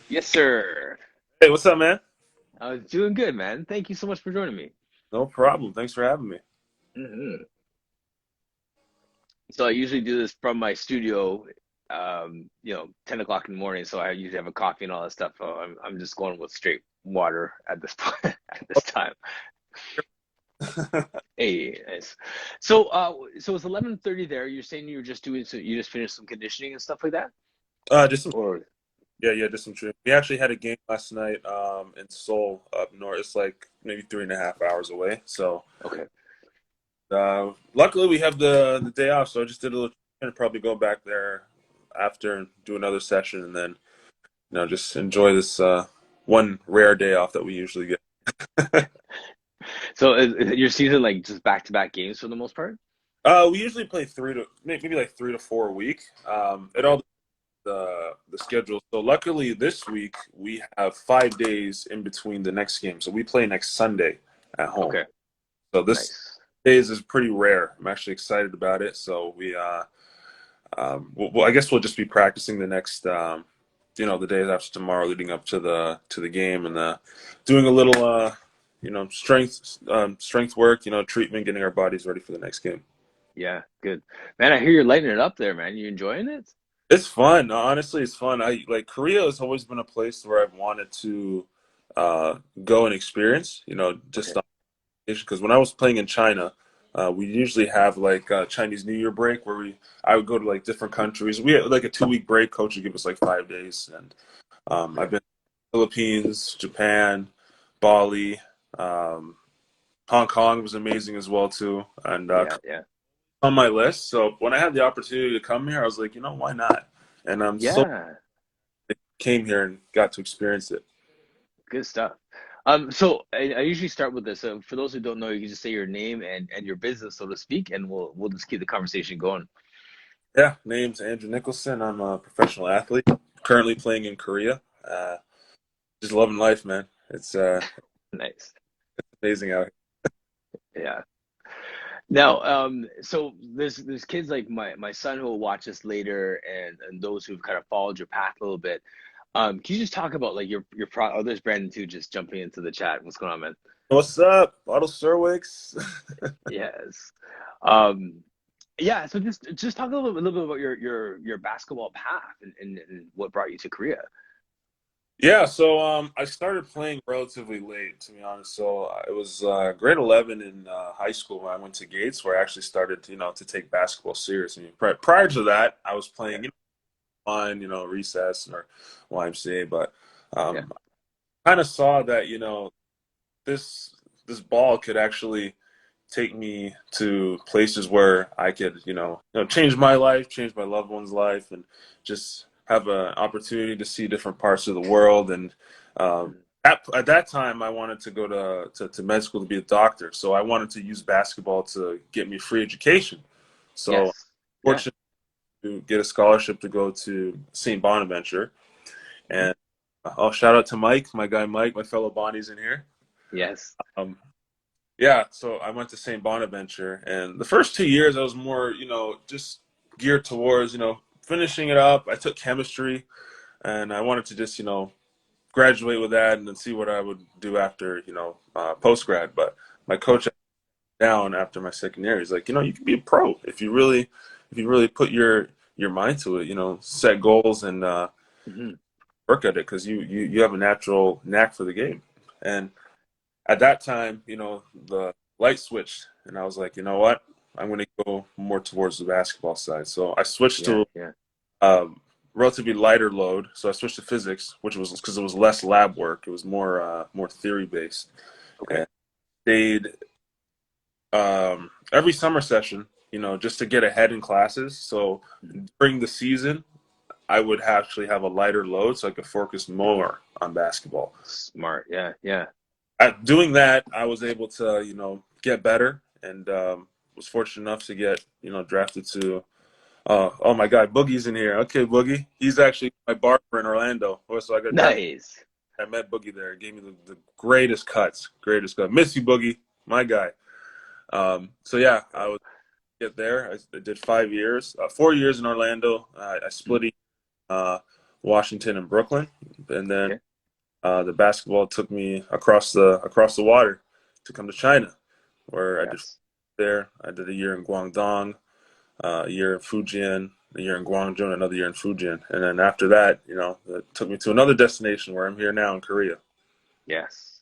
Yes, sir. Hey, what's up, man? I was doing good, man. Thank you so much for joining me. No problem. Thanks for having me. hmm So I usually do this from my studio, 10 o'clock in the morning. So I usually have a coffee and all that stuff. I'm just going with straight water at this point, at this time. Hey, nice. So it's 11:30 there. You're saying you were just doing so you just finished some conditioning and stuff like that, Just some, or yeah, just some training. We actually had a game last night, in Seoul up north. It's like maybe 3.5 hours away. So, okay. luckily we have the day off. So I just did a little, and probably go back there after and do another session, and then just enjoy this one rare day off that we usually get. So is your season like just back-to-back games for the most part? We usually play maybe like 3 to 4 a week. It Okay. all the schedule. So luckily this week we have 5 days in between the next game. So we play next Sunday at home. Okay. So this Nice. days is pretty rare. I'm actually excited about it. So I guess we'll just be practicing the next the days after tomorrow, leading up to the game, and doing a little strength work, treatment, getting our bodies ready for the next game. Yeah, good. Man, I hear you're lighting it up there, man. You enjoying it? It's fun. Honestly, it's fun. I like Korea has always been a place where I've wanted to go and experience. Just Okay. because when I was playing in China, we usually have like Chinese New Year break where I would go to like different countries. We had like a 2 week break. Coach would give us like 5 days, and I've Okay. been to the Philippines, Japan, Bali, um, Hong Kong was amazing as well too, and Yeah, yeah. on my list. So when I had the opportunity to come here, I was like, why not? And I'm so Yeah, came here and got to experience it. good stuff. So I usually start with this. So for those who don't know, you can just say your name and your business, so to speak, and we'll just keep the conversation going. Yeah, name's Andrew Nicholson. I'm a professional athlete, currently playing in Korea. Just loving life, man. It's Nice. amazing out Yeah. Now, so there's kids like my son who will watch this later, and those who've kind of followed your path a little bit. Can you just talk about like your pro? Oh, there's Brandon too, just jumping into the chat. What's going on, man? here. What's up, Otto Cerwix? Yes. Um, yeah, so just talk a little bit about your basketball path and what brought you to Korea. Yeah, so I started playing relatively late, to be honest. So it was grade 11 in high school when I went to Gates, where I actually started, to take basketball seriously. Prior to that, I was Okay. playing, fine, recess or YMCA, but Yeah. kind of saw that, this this ball could actually take me to places where I could, change my life, change my loved one's life, and just have an opportunity to see different parts of the world. And Mhm. at that time, I wanted to go to med school to be a doctor. So I wanted to use basketball to get me free education. So Yes. Yeah. fortunate to get a scholarship to go to St. Bonaventure. Mhm. And I'll shout out to Mike, my guy Mike, my fellow Bonnie's in here. Yes. Um, Yeah, so I went to St. Bonaventure, and the first 2 years I was more, just geared towards, finishing it up. I took chemistry, and I wanted to just, graduate with that and then see what I would do after, post grad. But my coach down after my second year, he's like, you can be a pro if you really put your mind to it, set goals and hmm work at it because you have a natural knack for the game. And at that time, the light switched, and I was like, you know what? I'm going to go more towards the basketball side. So I switched Yeah. to Yeah. a relatively lighter load. So I switched to physics, which was because it was less lab work. It was more theory based, Okay. and stayed every summer session, just to get ahead in classes. So Mhm. during the season, I would actually have a lighter load, so I could focus more on basketball. Smart. Yeah. Yeah. At doing that, I was able to, get better and was fortunate enough to get, drafted to. Oh my God, Boogie's in here. Okay, Boogie. He's actually my barber in Orlando. So I got drafted. Nice. I met Boogie there. He gave me the greatest cuts, greatest cut. Miss you, Boogie, my guy. So yeah, I was get there. I did 5 years, 4 years in Orlando. I split Mhm. it, uh, Washington and Brooklyn, and then Okay. the basketball took me across the water to come to China, where I did Yes. there. I did a year in Guangdong, a year in Fujian, a year in Guangzhou, and another year in Fujian. And then after that, it took me to another destination where I'm here now in Korea. Yes.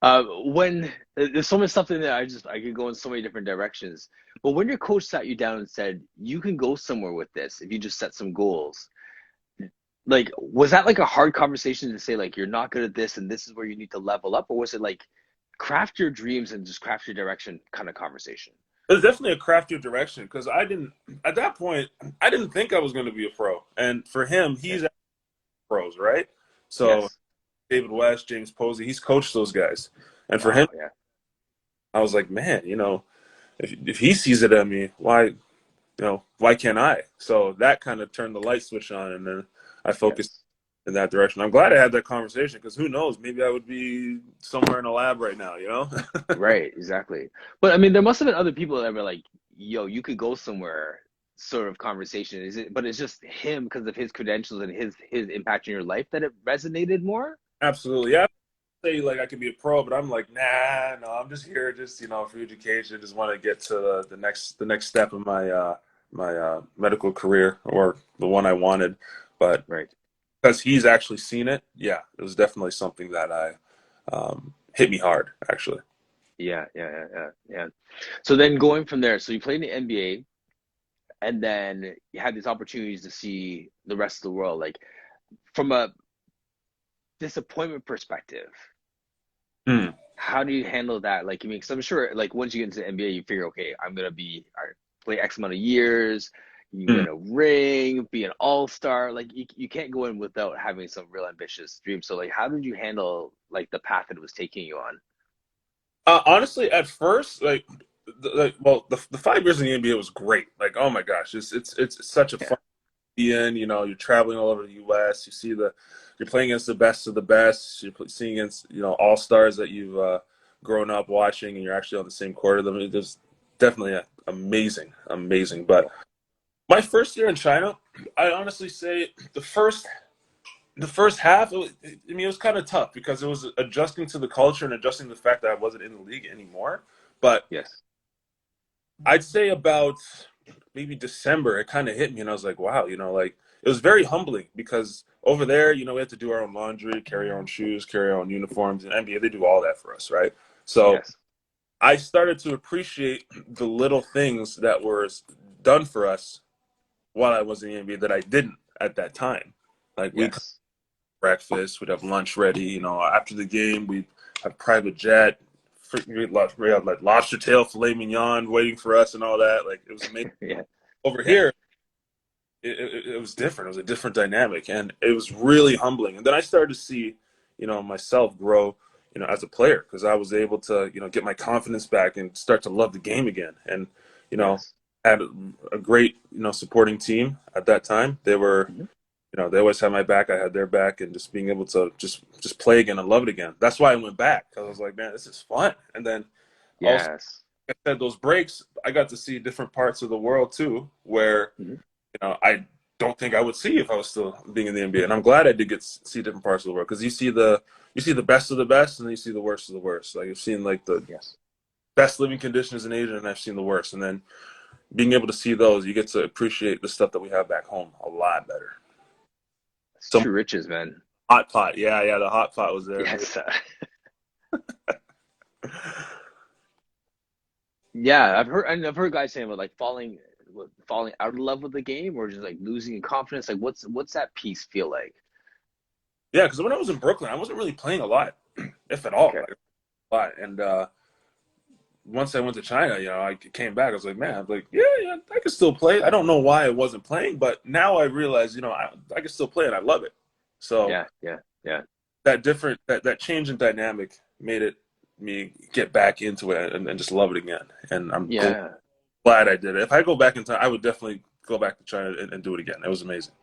When there's so much stuff in there, I could go in so many different directions. But when your coach sat you down and said you can go somewhere with this if you just set some goals, like was that like a hard conversation to say like you're not good at this and this is where you need to level up, or was it like craft your dreams and just craft your direction kind of conversation? It was definitely a craftier direction because at that point, I didn't think I was going to be a pro. And for him, Okay. he's pros, right? So Yes. David West, James Posey, he's coached those guys. And for him, Wow. Yeah. I was like, man, if he sees it at me, why can't I? So that kind of turned the light switch on, and then I focused Yes. in that direction. I'm glad I had that conversation because who knows, maybe I would be somewhere in a lab right now, you know? Right. Exactly. But I mean, there must have been other people that were like, "Yo, you could go somewhere." Sort of conversation is it? But it's just him because of his credentials and his impact in your life that it resonated more. Absolutely. Yeah. Say like I could be a pro, but I'm like, nah, no, I'm just here, just for education. Just want to get to the next step of my medical career or the one I wanted. But Right. because he's actually seen it, yeah, it was definitely something that I hit me hard actually. Yeah. So then going from there, so you played in the NBA and then you had these opportunities to see the rest of the world. Like from a disappointment perspective, Hmm. how do you handle that? Like, I mean, because I'm sure, like, once you get into the NBA, you figure, okay, I'm gonna be play X amount of years, you Hmm. win a ring, be an all-star. Like, you can't go in without having some real ambitious dreams. So, like, how did you handle like the path that it was taking you on? Honestly, at first, the 5 years in the NBA was great. Like, oh my gosh, it's such a Yeah, fun be in. You're traveling all over the U.S. You're playing against the best of the best. You're seeing against all stars that you've grown up watching, and you're actually on the same court of them. It's definitely amazing, amazing. But yeah, my first year in China, I honestly say the first half, it was kind of tough because it was adjusting to the culture and adjusting to the fact that I wasn't in the league anymore. But yes, I'd say about maybe December, it kind of hit me, and I was like, wow, like it was very humbling because over there, we have to do our own laundry, carry our own shoes, carry our own uniforms. And NBA, they do all that for us, right? So yes, I started to appreciate the little things that were done for us while I was in the NBA that I didn't at that time. Like we'd have yes, breakfast, we'd have lunch ready, after the game, we'd have private jet. We had like lobster tail, filet mignon waiting for us and all that. Like it was amazing. yeah, Over yeah, here, it was different. It was a different dynamic, and it was really humbling. And then I started to see, myself grow, as a player because I was able to, get my confidence back and start to love the game again. And you know, yes. had a great, supporting team at that time. They were, Mhm. they always had my back. I had their back, and just being able to just play again and love it again. That's why I went back because I was like, man, this is fun. And then also, Yes. like I said, those breaks, I got to see different parts of the world too, where Mhm. I don't think I would see if I was still being in the NBA. And I'm glad I did get to see different parts of the world because you see the best of the best, and then you see the worst of the worst. Like I've seen like the Yes. best living conditions in Asia, and I've seen the worst. And then being able to see those, you get to appreciate the stuff that we have back home a lot better. It's Some true riches, man. hot pot, yeah, yeah, the hot pot was there. Yes. Yeah, I've heard guys saying about like falling out of love with the game or just like losing confidence. Like what's that piece feel like? Yeah, because when I was in Brooklyn, I wasn't really playing a lot, if at all, Okay. like a lot. And once I went to China, I came back. I was like, man, I'm like, yeah, yeah, I can still play. I don't know why I wasn't playing, but now I realize, I can still play and I love it. So Yeah. that change in dynamic made it me get back into it and just love it again. And I'm Yeah. glad I did it. If I go back in time, I would definitely go back to China and do it again. It was amazing.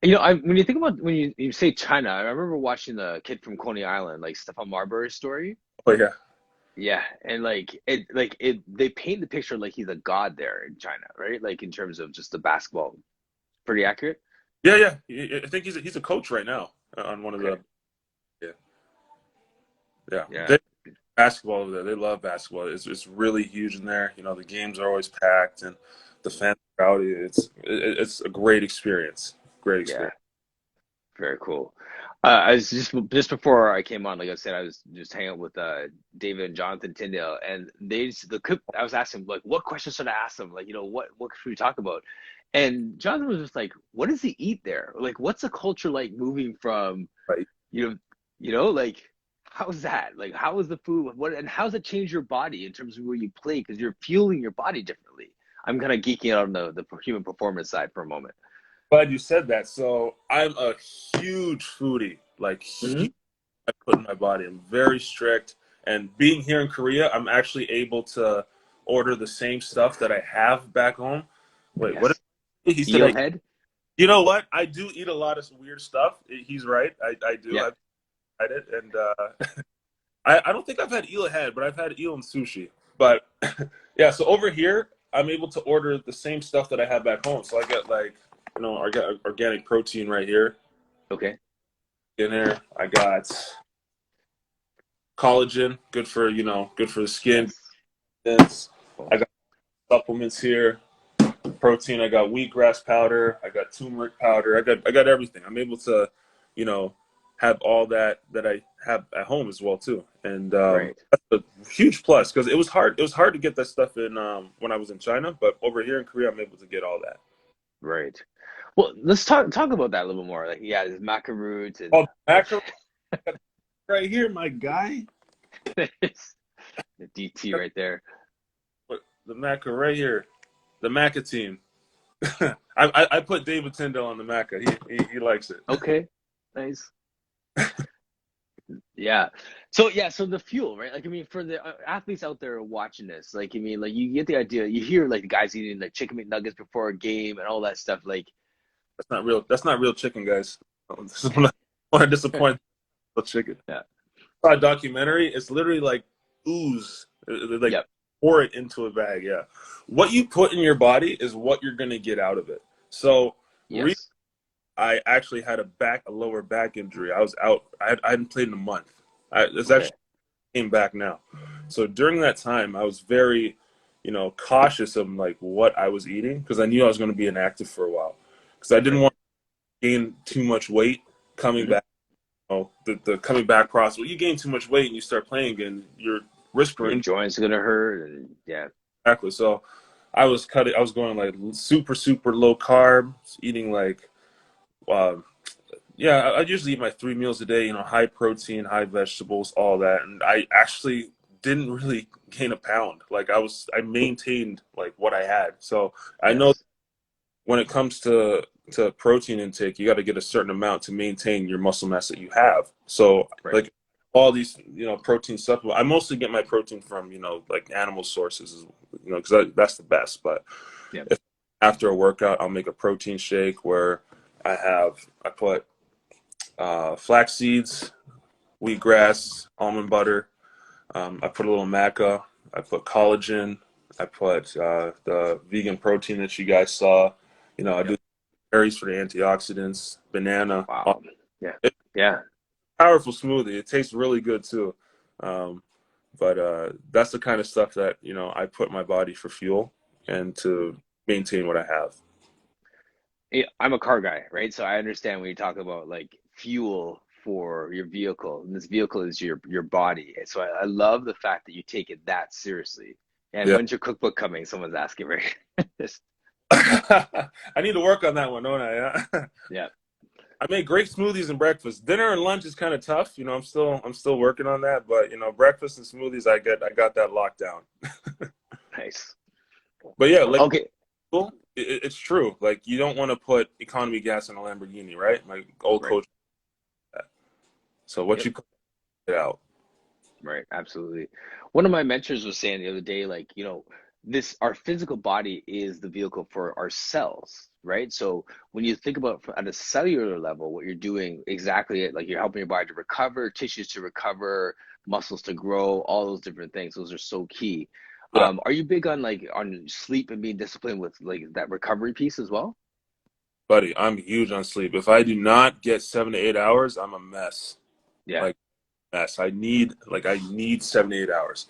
When you think about when you say China, I remember watching the kid from Coney Island, like Stephon Marbury's story. But yeah, Yeah, and they paint the picture like he's a god there in China, right? Like in terms of just the basketball, pretty accurate. Yeah, yeah. I think he's a coach right now on one of the. Okay. Yeah, yeah. Yeah. They basketball over there. They love basketball. It's really huge in there. You know, the games are always packed and the fans are rowdy. It's a great experience. Great Yeah. experience. Very cool. I was just before I came on, like I said, I was just hanging out with David and Jonathan Tyndale, and the clip I was asking like, what questions should I ask them? Like, what should we talk about? And Jonathan was just like, what does he eat there? Like, what's the culture like moving from, Right. you know, like how's that? Like, how is the food? What and how's it change your body in terms of where you play? Because you're fueling your body differently. I'm kind of geeking out on the human performance side for a moment. Glad you said that. So I'm a huge foodie. Like Hmm. huge, I put in my body. I'm very strict. And being here in Korea, I'm actually able to order the same stuff that I have back home. Wait, what? Yes. He said I. Eelhead. You know what? I do eat a lot of weird stuff. He's right. I do. Yeah. I've tried it, and I don't think I've had eel head, but I've had eel and sushi. But yeah, so over here, I'm able to order the same stuff that I have back home. So I get like, I got organic protein right here Okay. in there. I got collagen, good for the skin. Yes. I Cool. got supplements here. Protein. I got wheatgrass powder. I got turmeric powder. I got everything. I'm able to, you know, have all that I have at home as well too. And Right. that's a huge plus because it was hard. It was hard to get that stuff in when I was in China, but over here in Korea, I'm able to get all that. Right. Well, let's talk about that a little bit more. Like, yeah, there's maca roots and Oh, the macro right here, my guy. there's the DT right there. The maca right here. The maca team. I put David Tyndall on the maca. He likes it. Okay. Nice. Yeah. So yeah, so the fuel, right? Like I mean, for the athletes out there watching this, like I mean, like you get the idea. You hear like the guys eating like chicken McNuggets before a game and all that stuff. Like, That's not real. That's not real chicken, guys. I want to disappoint the chicken. yeah. Saw a documentary. It's literally like ooze. They like Yep. pour it into a bag. Yeah, what you put in your body is what you're gonna get out of it. So, Yes. I actually had a lower back injury. I was out. I hadn't played in a month. It's Okay. actually came back now. So during that time, I was very, cautious of like what I was eating because I knew I was going to be inactive for a while because I didn't Right. want to gain too much weight coming Hmm. back. The coming back process. Well, you gain too much weight and you start playing again, your risk for Your injury. joints are gonna hurt, and yeah. Exactly. So I was cutting. I was going like super super low carb, eating like um, yeah, I usually eat my 3 meals a day, high protein, high vegetables, all that. And I actually didn't really gain a pound. Like I maintained like what I had. So I know Yes. when it comes to protein intake, you got to get a certain amount to maintain your muscle mass that you have. So Right. like all these, protein supplements, I mostly get my protein from, like animal sources, because that's the best. But Yeah. if after a workout, I'll make a protein shake where I put flax seeds, wheatgrass, almond butter. I put a little maca. I put collagen. I put the vegan protein that you guys saw. I do Yep. berries for the antioxidants, banana. Wow. Yeah. It's Yeah. a powerful smoothie. It tastes really good too. Um, but that's the kind of stuff that I put in my body for fuel and to maintain what I have. Yeah, I'm a car guy, right? So I understand when you talk about like fuel for your vehicle, and this vehicle is your body. And so I love the fact that you take it that seriously. And Yeah. when's your cookbook coming? Someone's asking, right? Just- I need to work on that one, don't I? Yeah. yeah. I make great smoothies and breakfast. Dinner and lunch is kind of tough. I'm still working on that, but breakfast and smoothies I got that locked down. Nice. But yeah, like Okay. it's true. Like you don't want to put economy gas in a Lamborghini, right? My old Right. coach. So what Yep. you put it out. Right, absolutely. One of my mentors was saying the other day, like, this our physical body is the vehicle for our cells, right? So when you think about at a cellular level, what you're doing exactly, like you're helping your body to recover, tissues to recover, muscles to grow, all those different things. Those are so key. Yeah. Are you big on like on sleep and being disciplined with like that recovery piece as well? Buddy, I'm huge on sleep. If I do not get 7 to 8 hours, I'm a mess. Yeah, Like mess. I need 7 to 8 hours.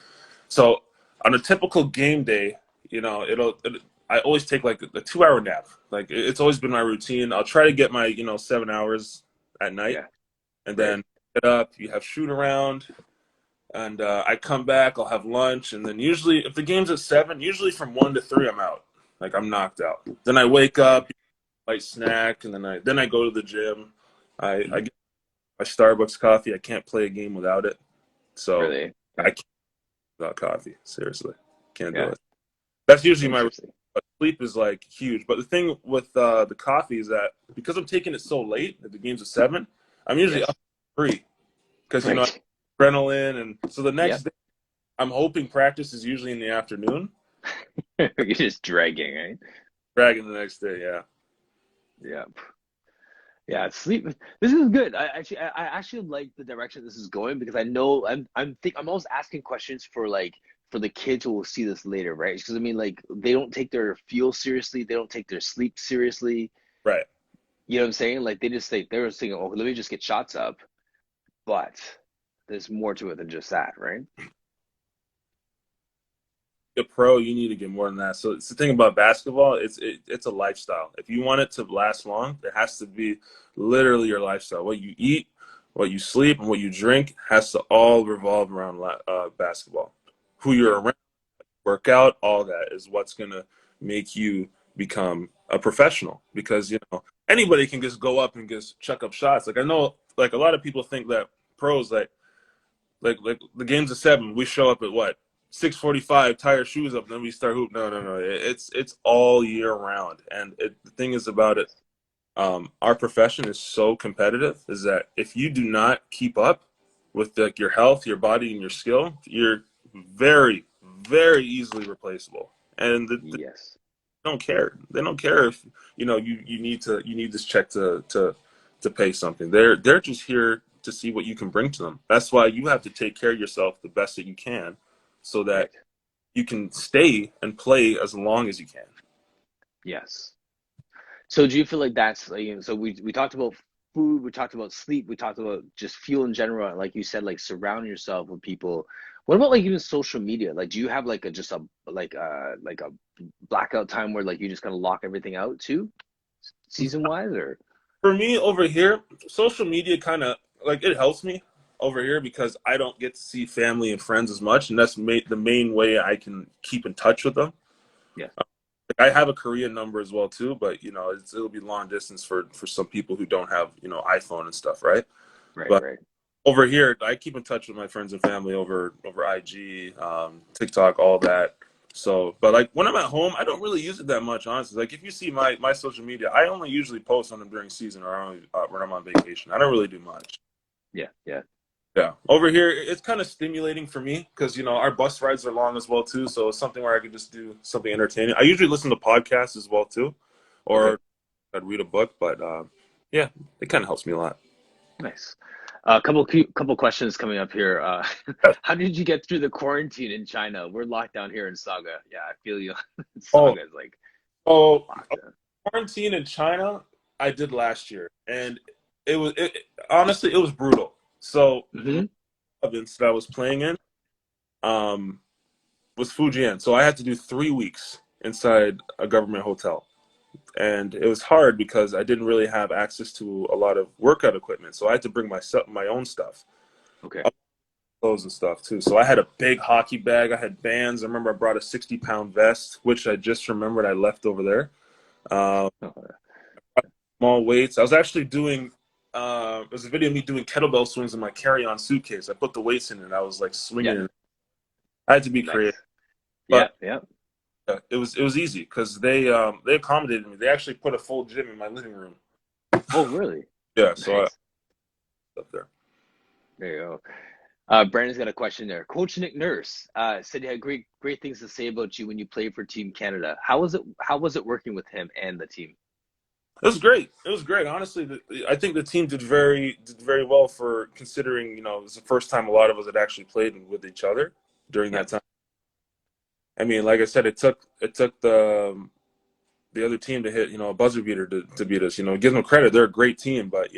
So on a typical game day, I always take like a 2 hour nap. Like it's always been my routine. I'll try to get my 7 hours at night, yeah, and right. then get up. You have shoot around, and I come back. I'll have lunch, and then usually if the game's at 7, usually from 1 to 3, I'm out. Like I'm knocked out. Then I wake Yeah. up, light snack, and then I go to the gym. I Mhm. get my Starbucks coffee. I can't play a game without it. So Really? I Okay. can't without coffee. Seriously, can't do Yeah. it. That's usually my Interesting. sleep is like huge. But the thing with the coffee is that because I'm taking it so late at the games at 7, I'm usually up Yes. at 3 because Right. adrenaline, and so the next Yep. day I'm hoping practice is usually in the afternoon. You're just dragging, right? Dragging the next day, yeah. Yeah. Yeah, sleep. This is good. I actually like the direction this is going because I know I'm always asking questions for like for the kids who will see this later, right? Because I mean, like they don't take their fuel seriously, they don't take their sleep seriously. Right. You know what I'm saying? Like they just think they're just thinking, oh, let me just get shots up, but there's more to it than just that, right? A pro, you need to get more than that. So it's the thing about basketball. It's a lifestyle. If you want it to last long, it has to be literally your lifestyle. What you eat, what you sleep, and what you drink has to all revolve around basketball. Who Yeah, you're around, work out, all that is what's gonna make you become a professional. Because anybody can just go up and just chuck up shots. Like I know, like a lot of people think that pros like the game's at 7. We show up at what 6:45, tie our shoes up, and then we start hoop. No, no, no. It's all year round, and the thing is about it. yes, Our profession is so competitive. Is that if you do not keep up with like your health, your body, and your skill, you're very, very easily replaceable. And they yes, don't care. They don't care if you need this check to pay something. They're just here to see what you can bring to them. That's why you have to take care of yourself the best that you can, so that right, you can stay and play as long as you can. yes. So do you feel like that's like, so we talked about food, we talked about sleep, we talked about just fuel in general, and like you said, like surround yourself with people. What about like even social media? Like, do you have like a just a like a blackout time where like you just kind of lock everything out too, season wise, or For me over here, social media kind of like it helps me over here because I don't get to see family and friends as much, and that's the main way I can keep in touch with them. yeah, I have a Korean number as well too, but it'll be long distance for some people who don't have iPhone and stuff, right? right, But right, over here, I keep in touch with my friends and family over IG, TikTok, all that. So, but like when I'm at home, I don't really use it that much, honestly. Like if you see my social media, I only usually post on them during season or only, when I'm on vacation. I don't really do much. yeah, yeah, Yeah, over here it's kind of stimulating for me because our bus rides are long as well too. So it's something where I could just do something entertaining. I usually listen to podcasts as well too, okay, or I'd read a book. But yeah, it kind of helps me a lot. nice. Couple questions coming up here. How did you get through the quarantine in China? We're locked down here in Saga. Yeah, I feel you. Oh, Saga is like oh, locked down. quarantine in China, I did last year, and honestly, it was brutal. So my Hmm. province that I was playing in um, was Fujian, so I had to do 3 weeks inside a government hotel, and it was hard because I didn't really have access to a lot of workout equipment, so I had to bring my own stuff, Okay. clothes and stuff too. So I had a big hockey bag. I had bands. I remember I brought a 60-pound vest, which I just remembered I left over there. Um, Oh, Small weights. I was actually doing. There's a video of me doing kettlebell swings in my carry-on suitcase. I put the weights in it. And I was like yeah, swinging it. I had to be creative, nice. Yeah, but yeah. it was easy because they accommodated me. They actually put a full gym in my living room. Oh, really? Yeah, so I Nice. up there. There you go. Brandon's got a question there. Coach Nick Nurse said he had great things to say about you when you played for Team Canada. How was it working with him and the team? It was great. It was great. Honestly, I think the team did very well for considering. It was the first time a lot of us had actually played with each other during Yeah, that time. I mean, like I said, it took the other team to hit, a buzzer beater to beat us. Give them credit. They're a great team, but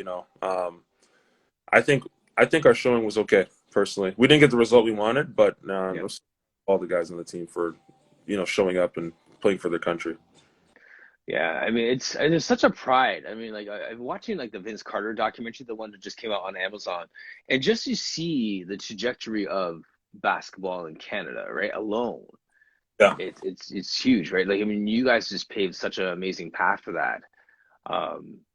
I think I think our showing was okay. Personally, we didn't get the result we wanted, but Yeah. all the guys on the team for showing up and playing for their country. Yeah, I mean it's and there's such a pride. I mean, like I'm watching like the Vince Carter documentary, the one that just came out on Amazon, and just to see the trajectory of basketball in Canada, right? Alone, Yeah, it's huge, right? Like I mean, you guys just paved such an amazing path for that.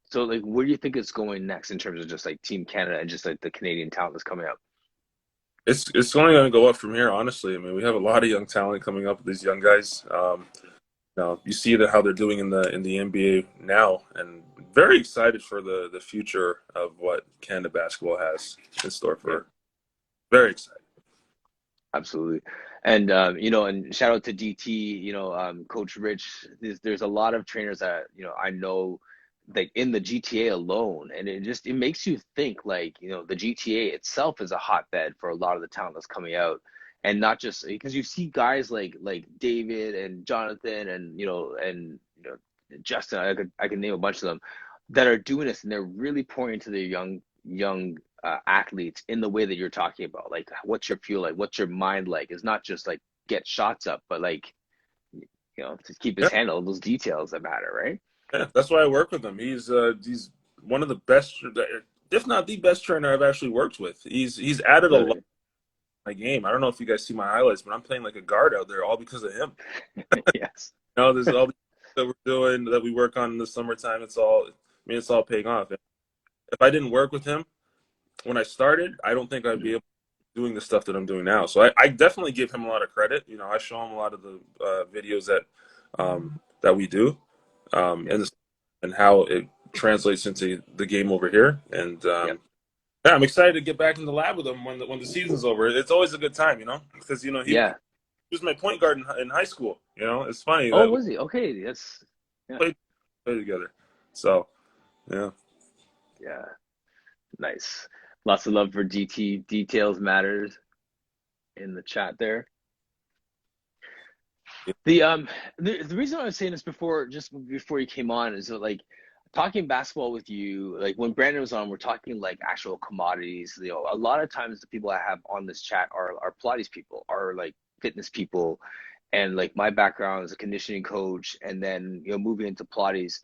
So like, where do you think it's going next in terms of just like Team Canada and just like the Canadian talent that's coming up? it's only going to go up from here. Honestly, I mean, we have a lot of young talent coming up. These young guys. Now you see how they're doing in the NBA now, and very excited for the future of what Canada basketball has in store Yeah. for. Very excited. Absolutely. And and shout out to DT, Coach Rich. There's a lot of trainers that, I know like in the GTA alone, and it makes you think like, the GTA itself is a hotbed for a lot of the talent that's coming out. And not just because you see guys like David and Jonathan and Justin, I can name a bunch of them that are doing this and they're really pouring into their young athletes in the way that you're talking about. Like, what's your fuel like? What's your mind like? It's not just like get shots up, but like, to keep his Yeah, handle, those details that matter, right? yeah. That's why I work with him. He's one of the best, if not the best trainer I've actually worked with. He's added a lot to Really? my game. I don't know if you guys see my highlights, but I'm playing like a guard out there all because of him. Yes. There's all the that we're doing that we work on in the summertime. It's all paying off. If I didn't work with him when I started, I don't think I'd be Mhm. able to doing the stuff that I'm doing now. So I definitely give him a lot of credit. I show him a lot of the videos that we do, Yes. and how it translates into the game over here. And Yep. yeah, I'm excited to get back in the lab with him when the season's over. It's always a good time, because he Yeah. was my point guard in high school. It's funny Oh, that we was he? Okay. That's yeah. played, played together. So yeah, Yeah. Nice. Lots of love for DT. Details matters in the chat there. The the reason I was saying this before, just before you came on, is that like talking basketball with you, like when Brandon was on, we're talking like actual commodities. A lot of times the people I have on this chat are Pilates people, are like fitness people, and like my background is a conditioning coach, and then moving into Pilates.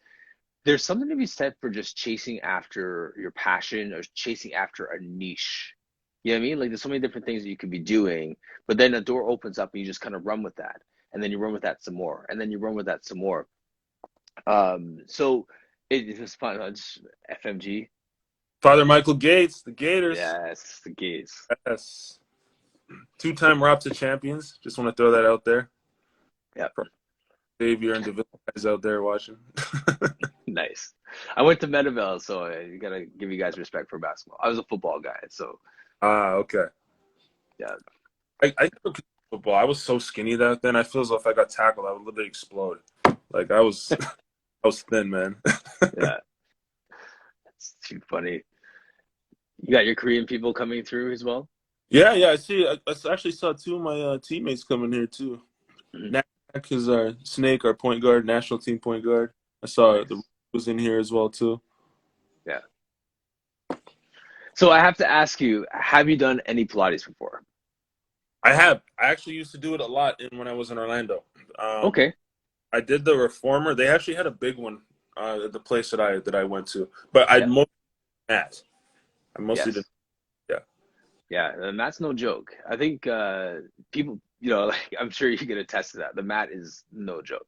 There's something to be said for just chasing after your passion or chasing after a niche. You know what I mean? Like there's so many different things that you could be doing, but then a door opens up and you just kind of run with that. And then you run with that some more. And then you run with that some more. So it's just fun. It's FMG. Father Michael Gates, the Gators. Yes, the gays. Yes. Two-time Raptor champions. Just want to throw that out there. Yep. For Xavier and Deville guys out there watching. Nice. I went to Medivale, so you gotta give you guys respect for basketball. I was a football guy, so Okay. yeah. I took football. I was so skinny that then. I feel as though if I got tackled, I would literally explode. Like I was, I was thin, man. Yeah. It's too funny. You got your Korean people coming through as well? Yeah, yeah. I see. I actually saw two of my teammates coming here too. Mhm. Nak is our Snake, our point guard, national team point guard. I saw the Nice. was in here as well too. Yeah. So I have to ask you, have you done any Pilates before? I have. I actually used to do it a lot when I was in Orlando. Um, Okay. I did the reformer. They actually had a big one at the place that I went to, but I Yeah. mostly at. I mostly did. Yes. Yeah. Yeah. And that's no joke. I think people, like I'm sure you can attest to that. The mat is no joke.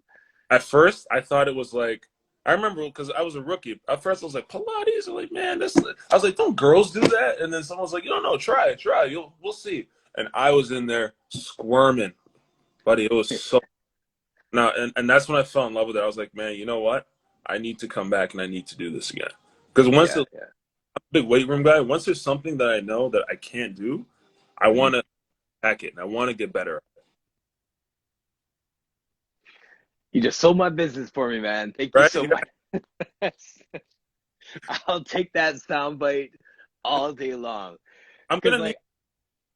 At first, I thought it was like I remember because I was a rookie. At first, I was like Pilates. I'm like, man, this. I was like, don't girls do that? And then someone was like, you don't know, try it, try. We'll see. And I was in there squirming, buddy. It was so now, and that's when I fell in love with it. I was like, man, you know what? I need to come back and I need to do this again. Because Yeah. I'm a big weight room guy. Once there's something that I know that I can't do, I Yeah. want to hack it and I want to get better. You just sold my business for me, man. Thank you Right? so much. I'll take that soundbite all day long. I'm Because gonna need like,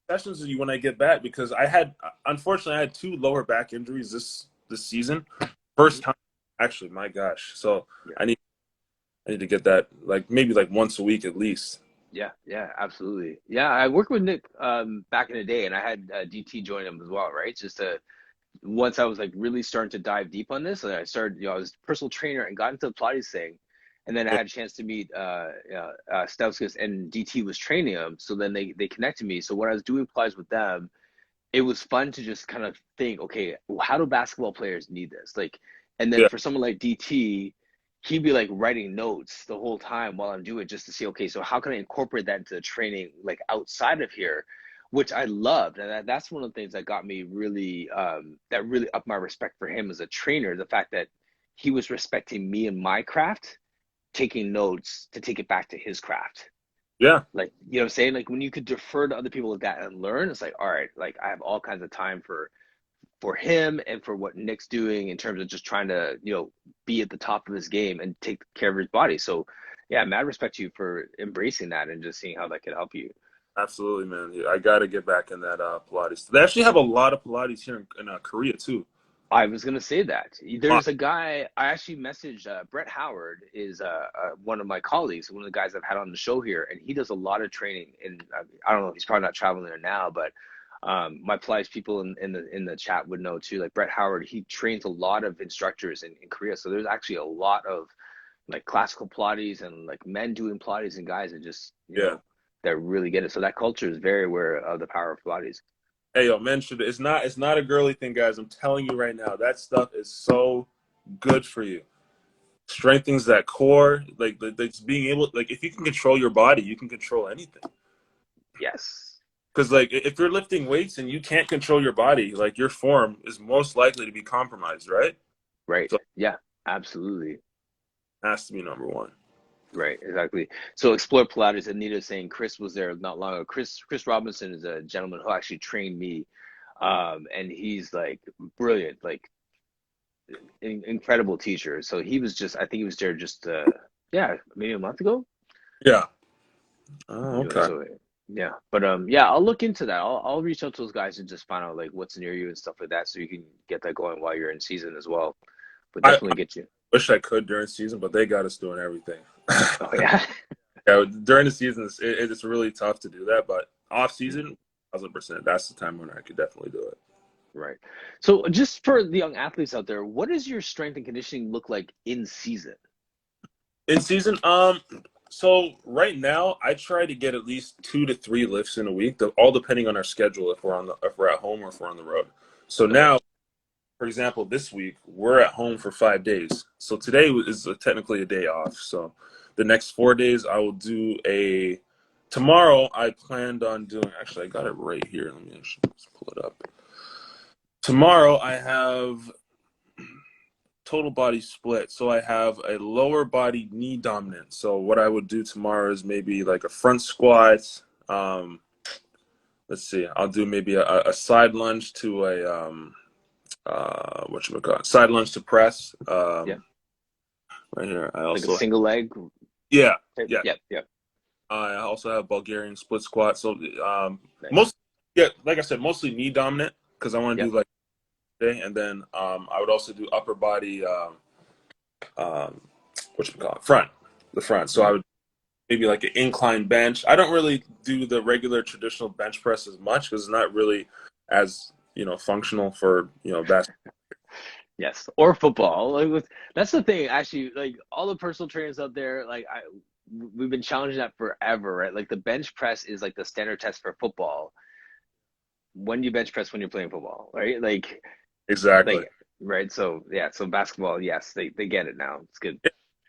sessions with you when I get back because I had unfortunately I had two lower back injuries this season. First mhm, time Actually, my gosh. So Yeah. I need I need to get that like maybe like once a week at least. Yeah, yeah, absolutely. Yeah, I worked with Nick back in the day, and I had DT join him as well, right? Just to once I was like really starting to dive deep on this, and I started, I was a personal trainer and got into the Pilates thing, and then I Yeah, had a chance to meet Stauskas, and DT was training him, so then they connected me. So when I was doing Pilates with them, it was fun to just kind of think, okay, how do basketball players need this? Like, and then yeah, for someone like DT, he'd be like writing notes the whole time while I'm doing it just to see, okay, so how can I incorporate that into the training like outside of here, which I loved. And that's one of the things that got me really, that really upped my respect for him as a trainer. The fact that he was respecting me and my craft, taking notes to take it back to his craft. yeah. Like, you know what I'm saying? Like when you could defer to other people like that and learn, it's like, all right, like I have all kinds of time for him and for what Nick's doing in terms of just trying to, be at the top of his game and take care of his body. So yeah, mad respect to you for embracing that and just seeing how that could help you. Absolutely, man. Yeah, I got to get back in that Pilates. They actually have a lot of Pilates here in Korea too. I was gonna say that Wow. there's a guy I actually messaged. Brett Howard is one of my colleagues, one of the guys I've had on the show here, and he does a lot of training. And I don't know, he's probably not traveling there now, but my Pilates people in the chat would know too. Like Brett Howard, he trains a lot of instructors in Korea, so there's actually a lot of like classical Pilates and like men doing Pilates and guys that just Yeah. that really get it. So that culture is very aware of the power of Pilates. Hey, yo, men should. It's not a girly thing, guys. I'm telling you right now. That stuff is so good for you. Strengthens that core. Like it's being able. Like if you can control your body, you can control anything. Yes. Because like if you're lifting weights and you can't control your body, like your form is most likely to be compromised, right? Right. So it Yeah. Absolutely. has to be number one. Right, exactly. So explore Pilates. Anita saying Chris was there not long ago. Chris Robinson is a gentleman who actually trained me, and he's like brilliant, like incredible teacher. So he was just, I think he was there just yeah, maybe a month ago. Yeah. Oh, okay. So yeah, but yeah, I'll look into that. I'll reach out to those guys and just find out like what's near you and stuff like that, so you can get that going while you're in season as well. But I definitely get you. wish I could during season, but they got us doing everything. Oh yeah. Yeah, during the season, it's really tough to do that. But off season, 1,000%. That's the time when I could definitely do it. Right. So just for the young athletes out there, what does your strength and conditioning look like in season? In season, so right now I try to get at least 2 to 3 lifts in a week, all depending on our schedule. If we're at home or if we're on the road. So Okay. now, for example, this week we're at home for 5 days. So today is technically a day off. So the next 4 days I will do a. Tomorrow I planned on doing. Actually, I got it right here. Let me actually just pull it up. Tomorrow I have total body split. So I have a lower body knee dominant. So what I would do tomorrow is maybe like a front squat. Um, let's see. I'll do maybe a side lunge to a whatchamacallit, side lunge to press. Yeah. Right here. I Like a also single leg. yeah, yeah. Yep. Yep. I also have Bulgarian split squat. So Nice. most yeah, like I said, mostly knee dominant because I want to Yep. do like day, and then I would also do upper body. Um, whatchamacallit, the front. So I Mhm. would maybe like an incline bench. I don't really do the regular traditional bench press as much because it's not really as functional for basketball. Yes. Or football. That's the thing. Actually, like all the personal trainers out there, like we've been challenging that forever, right? Like the bench press is like the standard test for football. When you bench press when you're playing football, right? Exactly. Like right. So yeah. So basketball, yes, they get it now. It's good.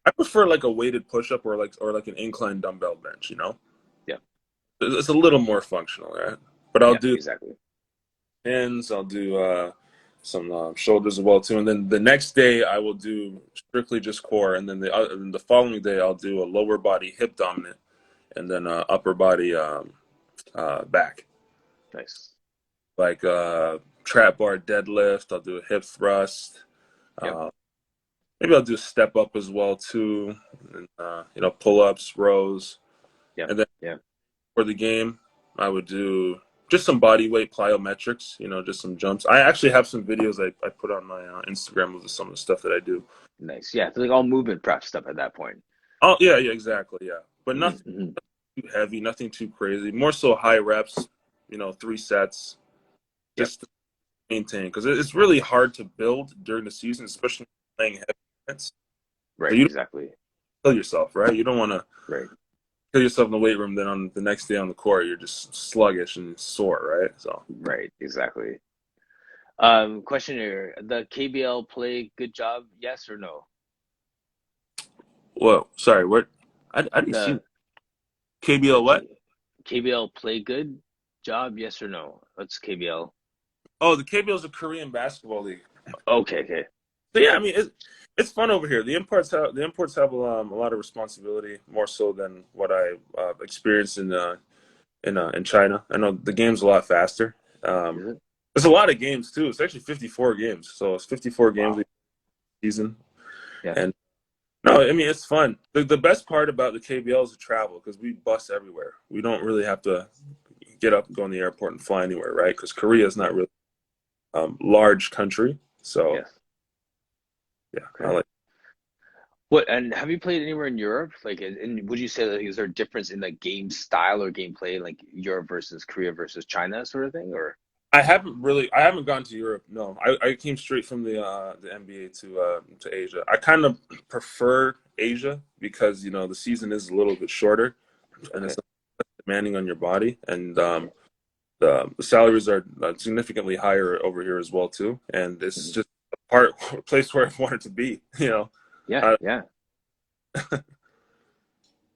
I prefer like a weighted push up or like an incline dumbbell bench. Yeah. It's a little more functional, right? But I'll Yeah. do Exactly. hands. I'll do some shoulders as well too. And then the next day I will do strictly just core. And then the following day I'll do a lower body hip dominant, and then upper body back. Nice. Like trap bar deadlift. I'll do a hip thrust. Yep. Uh, maybe I'll do step up as well too. And, pull ups, rows, Yep. and then Yeah. for the game, I would do just some body weight plyometrics, just some jumps. I actually have some videos I put on my Instagram of some of the stuff that I do. Nice. Yeah, so like all movement prep stuff at that point. Oh yeah, yeah, exactly, yeah. But nothing Mm-hmm. too heavy, nothing too crazy. More so high reps, 3 sets, Yep. just to maintain because it's really hard to build during the season, especially playing heavy minutes. So Right. you don't Exactly. kill yourself, right? You don't want to Right. kill yourself in the weight room. Then on the next day on the court, you're just sluggish and sore, right? So, Right. Exactly. Question here: the KBL play good job? Yes or no? whoa, sorry, what? I didn't see The the KBL what? KBL play good job? Yes or no? What's KBL? Oh, the KBL is a Korean basketball league. Okay. Okay. So yeah, I mean it's fun over here. The imports have a lot of responsibility more so than what I experienced in China. I know the game's a lot faster. Um, Is it? There's a lot of games too. It's actually 54 games, so it's 54 games Wow. a season. Yeah. And no, I mean it's fun. The best part about the KBL is the travel because we bus everywhere. We don't really have to get up and go in the airport and fly anywhere, right? Because Korea is not Yeah. really large country, so Yes. yeah, I Okay. like. What and have you played anywhere in Europe? Like, and would you say that is there a difference in the game style or gameplay, like Europe versus Korea versus China, sort of thing? Or I haven't gone to Europe. No, I came straight from the NBA to Asia. I kind of prefer Asia because the season is a little bit shorter and okay. it's demanding on your body, and Yeah. the salaries are significantly higher over here as well too. And it's Mhm. just a place where I wanted to be. Yeah. Uh, Yeah.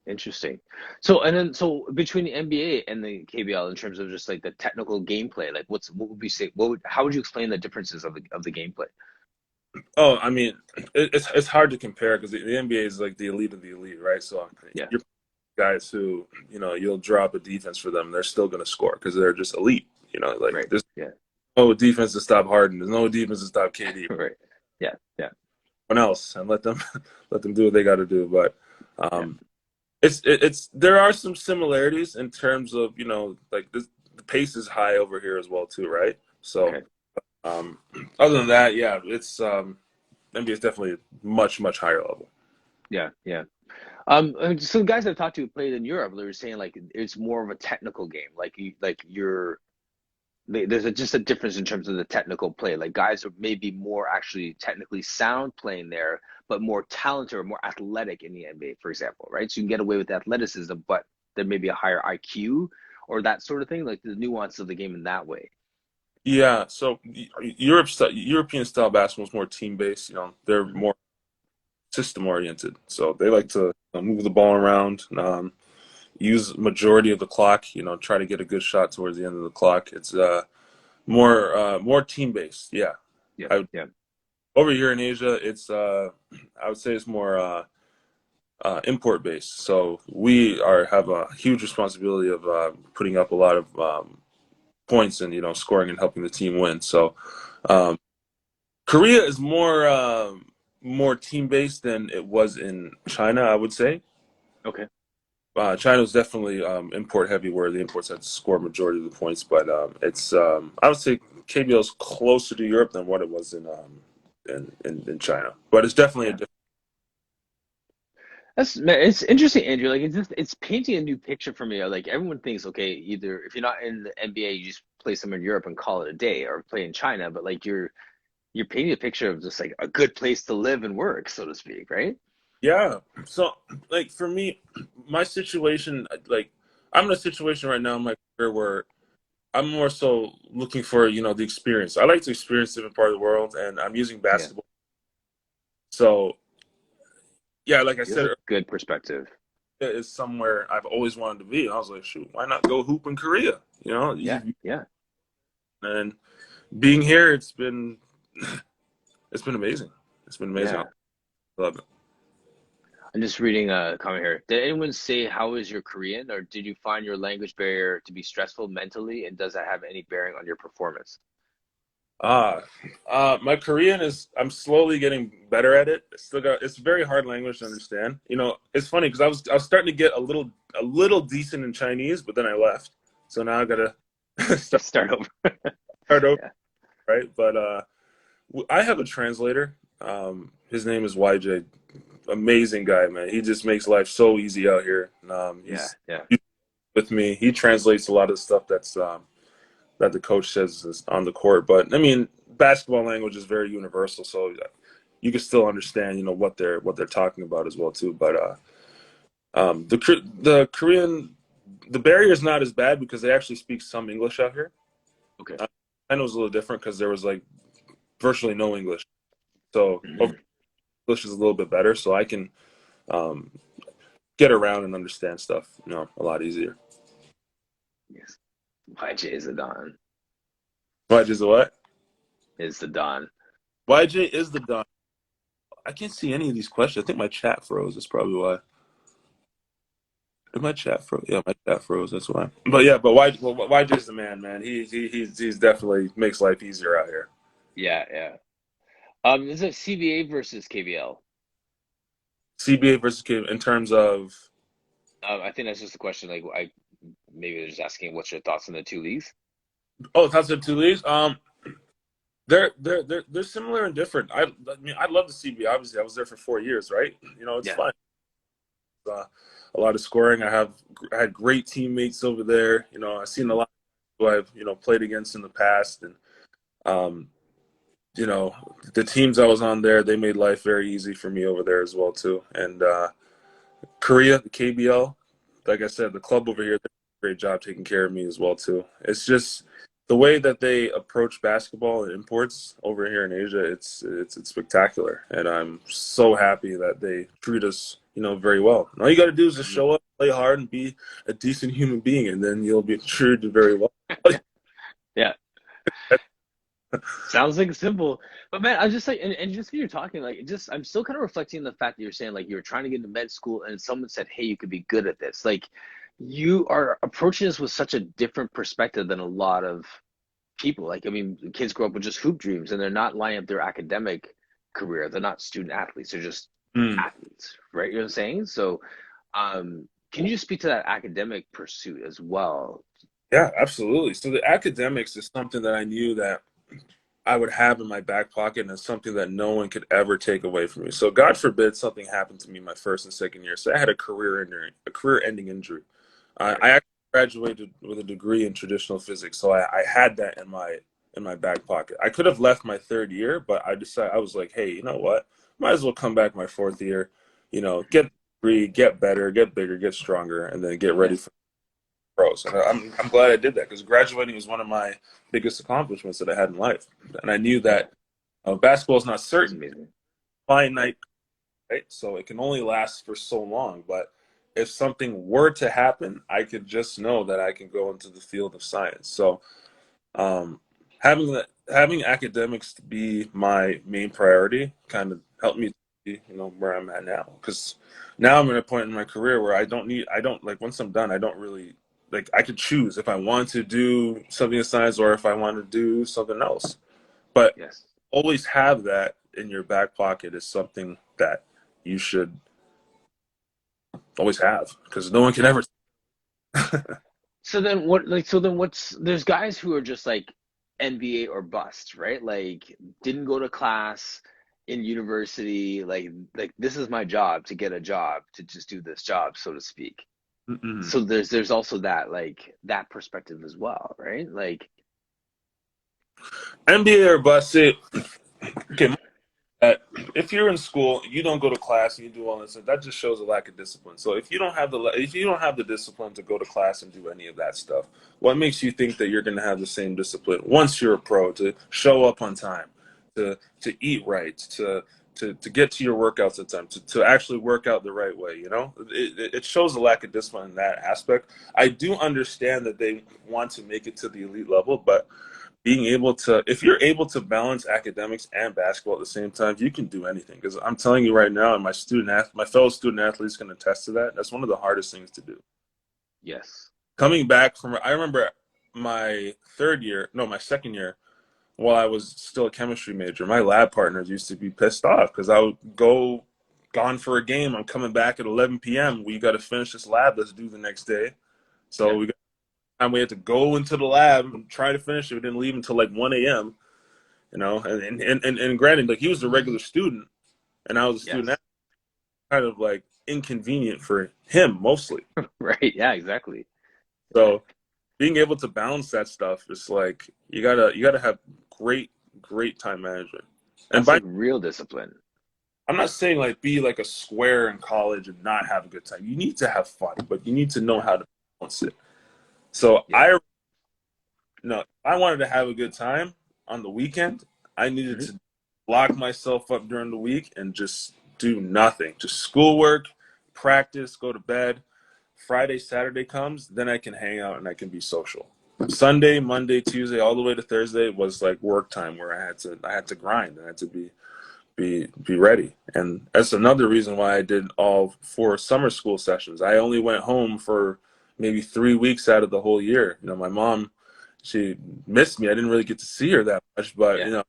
Interesting. So and then so between the NBA and the KBL in terms of just like the technical gameplay, like what would you say? How would you explain the differences of the gameplay? oh, I mean, it's hard to compare because the NBA is like the elite of the elite, right? So Yeah. you're guys who you'll drop a defense for them, they're still going to score because they're just elite. Like Right. there's Yeah. no defense to stop Harden. There's no defense to stop KD. Right. Yeah. Yeah. One else and let them let them do what they got to do. But Yeah. um, it's there are some similarities in terms of like the pace is high over here as well too, right? So Okay. um, other than that, yeah, it's NBA is definitely much higher level. Yeah. Yeah. Some guys I've talked to who played in Europe, they were saying like it's more of a technical game. Like you're there's just a difference in terms of the technical play. Like guys are maybe more actually technically sound playing there, but more talented or more athletic in the NBA, for example, right? So you can get away with athleticism, but there may be a higher IQ or that sort of thing, like the nuance of the game in that way. Yeah, so European style basketball is more team based. They're Hmm. more system oriented, so they like to move the ball around, use majority of the clock. Try to get a good shot towards the end of the clock. It's more team based. Yeah, Yeah, I yeah, over here in Asia, it's I would say it's more import based. So we are have a huge responsibility of putting up a lot of points and scoring and helping the team win. So um, Korea is more team based than it was in China, I would say. okay, China was definitely import heavy, where the imports had to score majority of the points. But it's I would say KBL is closer to Europe than what it was in China. But it's definitely a yeah. different. It's interesting, Andrew. Like it's painting a new picture for me. Like everyone thinks, okay, either if you're not in the NBA, you just play somewhere in Europe and call it a day, or play in China. But like you're painting a picture of just like a good place to live and work, so to speak, right? Yeah. So like for me, my situation, like I'm in a situation right now in my career where I'm more so looking for the experience. I like to experience different part of the world, and I'm using Yeah, basketball. So yeah, like I that's said a good perspective. is somewhere I've always wanted to be. And I was like, shoot, why not go hoop in Korea? Yeah, yeah, And being here, it's been amazing. It's been amazing. yeah. I love it. I'm just reading a comment here. Did anyone say how is your Korean, or did you find your language barrier to be stressful mentally, and does that have any bearing on your performance? Ah, my Korean is I'm slowly getting better at it. It's a very hard language to understand. It's funny because I was starting to get a little decent in Chinese, but then I left. So now I gotta. start, Start over. start over, Yeah, right? But I have a translator. His name is YJ. Amazing guy, man. He just makes life so easy out here. yeah, yeah. He's with me. He translates a lot of stuff that the coach says is on the court. But I mean, basketball language is very universal, so you can still understand, what they're talking about as well too. But the Korean, the barrier is not as bad because they actually speak some English out here. Okay. Uh, I know it's a little different because there was like virtually no English, so Hmm. English is a little bit better, so I can um, get around and understand stuff, a lot easier. Yes. YJ is the Don. YJ is the what? Is the Don. YJ is the Don. I can't see any of these questions. I think my chat froze. That's probably why. Did my chat froze? Yeah, my chat froze. That's why. But yeah, but YJ's the man, man. He's definitely makes life easier out here. Yeah, yeah. Is it CBA versus KBL? CBA versus K in terms of. I think that's just a question. Like, I maybe they're just asking what's your thoughts on the two leagues? Oh, that's the two leagues. They're similar and different. I mean, I love the CBA. Obviously, I was there for 4 years, right? It's Yeah. fun. Uh, a lot of scoring. I had great teammates over there. I've seen a lot who I've played against in the past, and um, the teams I was on there, they made life very easy for me over there as well too. And Korea, the KBL, like I said, the club over here, they do a great job taking care of me as well too. It's just the way that they approach basketball and imports over here in Asia. It's spectacular, and I'm so happy that they treat us, very well. And all you got to do is just Mhm. show up, play hard, and be a decent human being, and then you'll be treated very well. Yeah. Sounds like simple, but man, I'm just like, and just when you're talking, like, I'm still kind of reflecting on the fact that you're saying like you're trying to get into med school, and someone said, "Hey, you could be good at this." Like, you are approaching this with such a different perspective than a lot of people. Like, I mean, kids grow up with just hoop dreams, and they're not lining up their academic career. They're not student athletes. They're just Mm. athletes, right? You know what I'm saying? So, can you just speak to that academic pursuit as well? Yeah, absolutely. So the academics is something that I knew that I would have in my back pocket, and it's something that no one could ever take away from me. So God forbid something happened to me my first and second year. So I had a career-ending injury. I Right. actually graduated with a degree in traditional physics, so I had that in my back pocket. I could have left my third year, but I was like, hey, you know what? Might as well come back my fourth year. Get the degree, get better, get bigger, get stronger, and then get ready Yes. for pros. And I'm glad I did that because graduating was one of my biggest accomplishments that I had in life. And I knew Yeah. that basketball is not That's certain, it's amazing. Yeah. finite, right? So it can only last for so long. But if something were to happen, I could just know that I can go into the field of science. So um, having academics to be my main priority kind of helped me be, where I'm at now. Because now I'm at a point in my career where I don't like once I'm done, I don't really like I could choose if I want to do something in science or if I want to do something else. But Yes. always have that in your back pocket is something that you should always have because no one can Yeah. ever. So then what, like, so then there's guys who are just like NBA or bust, right? Like, didn't go to class in university, like this is my job to get a job, to just do this job, so to speak. Mm-mm. So there's also that, like, that perspective as well, right? Like, NBA or bust it. Okay, that if you're in school, you don't go to class and you do all this, that just shows a lack of discipline. So if you don't have the discipline to go to class and do any of that stuff, what makes you think that you're going to have the same discipline once you're a pro to show up on time, to eat right, to get to your workouts at time, to actually work out the right way? It shows a lack of discipline in that aspect. I do understand that they want to make it to the elite level, but being able to if you're able to balance academics and basketball at the same time, you can do anything. Because I'm telling you right now, and my fellow student athletes can attest to that. That's one of the hardest things to do. yes. Coming back from, I remember my second year, while I was still a chemistry major, my lab partners used to be pissed off because I would gone for a game. I'm coming back at 11 p.m. We got to finish this lab that's due the next day, so Yeah. we got time we had to go into the lab and try to finish it. We didn't leave until like 1 a.m. You know, and granted, like he was a regular student and I was a student, Yes. kind of like inconvenient for him mostly. Right. Yeah, exactly. Yeah. So being able to balance that stuff is like you gotta have great time management. And That's by like real discipline. I'm not saying like be like a square in college and not have a good time. You need to have fun, but you need to know Yeah. how to balance it. So Yeah. if I wanted to have a good time on the weekend, I needed Hmm. to lock myself up during the week and just do nothing. Just schoolwork, practice, go to bed. Friday, Saturday comes, then I can hang out and I can be social. Sunday, Monday, Tuesday, all the way to Thursday was like work time where I had to grind. I had to be ready. And that's another reason why I did all 4 summer school sessions. I only went home for maybe 3 weeks out of the whole year. You know, my mom, she missed me. I didn't really get to see her that much, but Yeah.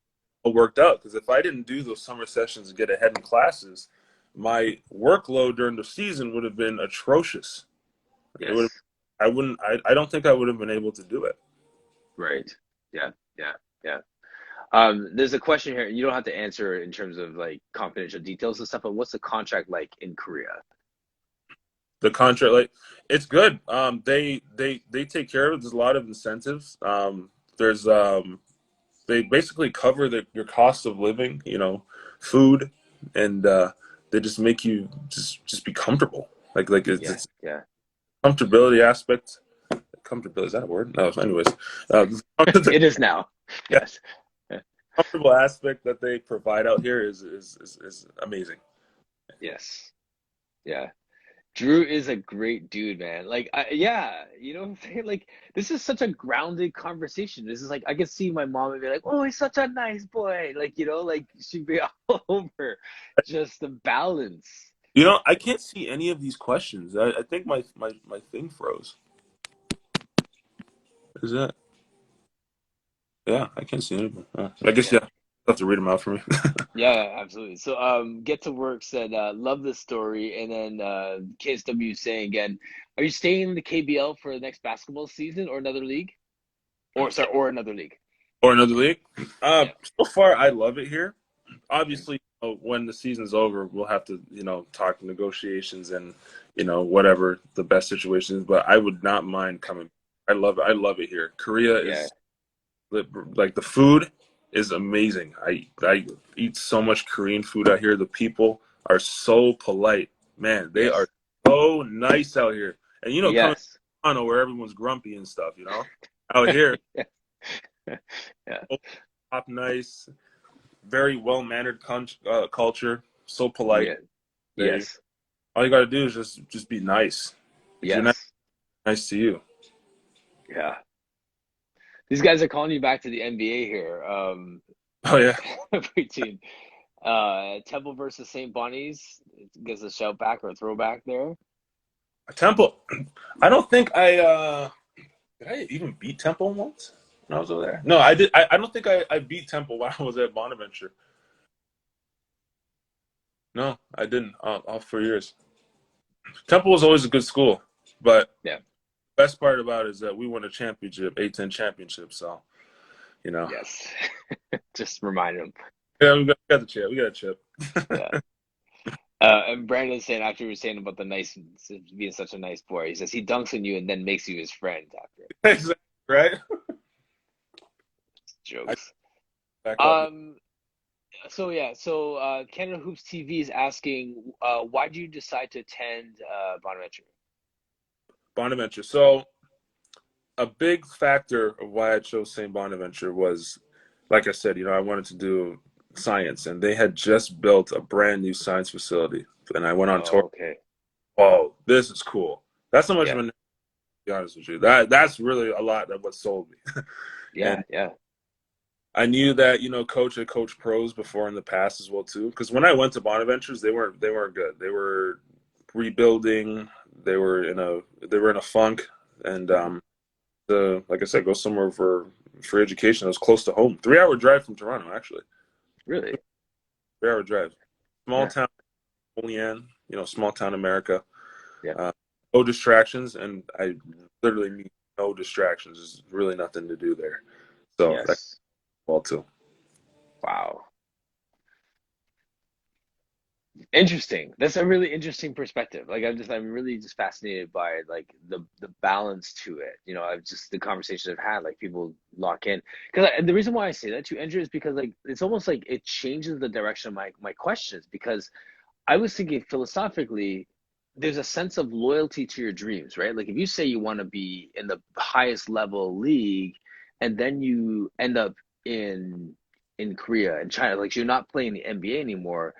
it worked out because if I didn't do those summer sessions and get ahead in classes, my workload during the season would have been atrocious. It would. Yes. I wouldn't. I don't think I would have been able to do it. Right. Yeah. Yeah. Yeah. There's a question here. You don't have to answer in terms of like confidential details and stuff, but what's the contract like in Korea? The contract, like, it's good. They take care of it. There's a lot of incentives. There's they basically cover your cost of living. Food, and they just make you just be comfortable. Like Yeah. it's Yeah. comfortability aspect. Comfortability, is that a word? No. Anyways, It is now. yeah, Yes. comfortable aspect that they provide out here is amazing. Yes. Yeah. Drew is a great dude, man. Like, yeah, you know what I'm saying? Like, this is such a grounded conversation. This is like, I could see my mom and be like, "Oh, he's such a nice boy." Like, like she'd be all over just the balance. I can't see any of these questions. I think my thing froze. Is that? Yeah, I can't see anything. I guess, Yeah. yeah, you have to read them out for me. Yeah, absolutely. So, Get to Work said, love this story. And then KSW saying again, are you staying in the KBL for the next basketball season or another league? Or, sorry, or another league. Or another league. Yeah. So far, I love it here. Mhm. Obviously, when the season's over, we'll have to, talk negotiations and, whatever the best situation is. But I would not mind coming. I love it. I love it here. Korea Yeah. is like the food is amazing. I eat so much Korean food out here. The people are so polite. Man, they are Yes. so nice out here. And coming to Yes. Toronto where everyone's grumpy and stuff, out here, Yeah. top nice, very well mannered culture, so polite. Yeah. They Yes. all you got to do is just be nice. If you're not Yes. nice to you, Yeah. These guys are calling you back to the NBA here. oh yeah, Between Temple versus St. Bonnie's gives a shout back or a throwback there. Temple. I don't think did I even beat Temple once when I was over there? No, I did. I don't think I beat Temple while I was at Bonaventure. No, I didn't. All 4 years. Temple was always a good school, but Yeah. the best part about it is that we won a championship, A10 championship. So, you know, Yes. Just remind them. yeah, we got the chip. We got a chip. Yeah. And Brandon saying after you were saying about the nice being such a nice boy, he says he dunks on you and then makes you his friend after. Exactly right. I Jokes. back up. Um. So yeah. So Canada Hoops TV is asking, why did you decide to attend Bonaventure? Bonaventure. So a big factor of why I chose St. Bonaventure was, like I said, I wanted to do science, and they had just built a brand new science facility, and I went on tour. Oh, okay. Oh, this is cool. That's not much of Yeah. a, to be honest with you. That's really a lot of what sold me. Yeah. And Yeah. I knew that coach had coached pros before in the past as well too. Because when I went to Bonaventures, they weren't good. They were rebuilding. They were in a funk, and Hmm. like I said, go somewhere for education. It was close to home. 3 hour drive from Toronto, actually. Really? 3 hour drive. Small Yeah. town, Olean, small town America. Yeah. Uh, no distractions, and I literally meet no distractions. There's really nothing to do there. So that's Yes. well too. Wow. Interesting. That's a really interesting perspective. Like I'm really just fascinated by like the balance to it. You know, I've just the conversations I've had, like people lock in. Because the reason why I say that to Andrew is because like it's almost like it changes the direction of my questions. Because I was thinking philosophically, there's a sense of loyalty to your dreams, right? Like if you say you want to be in the highest level league, and then you end up in Korea and China, like you're not playing the NBA anymore,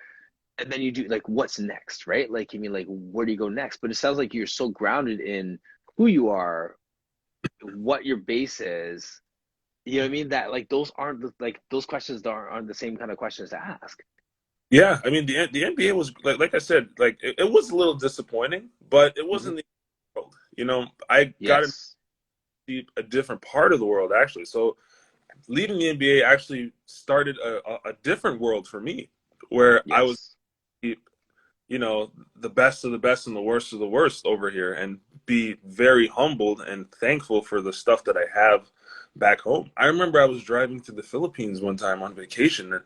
and then you do like what's next, right? Like you mean like where do you go next? But it sounds like you're so grounded in who you are, what your base is. You know what I mean? That like those aren't like those questions aren't the same kind of questions to ask. Yeah, I mean the NBA was like I said, like it was a little disappointing, but it Hmm. wasn't the world. You know, I got to Yes. see a different part of the world actually. So leaving the NBA actually started a different world for me, where I was, Yes. you know, the best of the best and the worst of the worst over here, and be very humbled and thankful for the stuff that I have back home. I remember I was driving to the Philippines one time on vacation,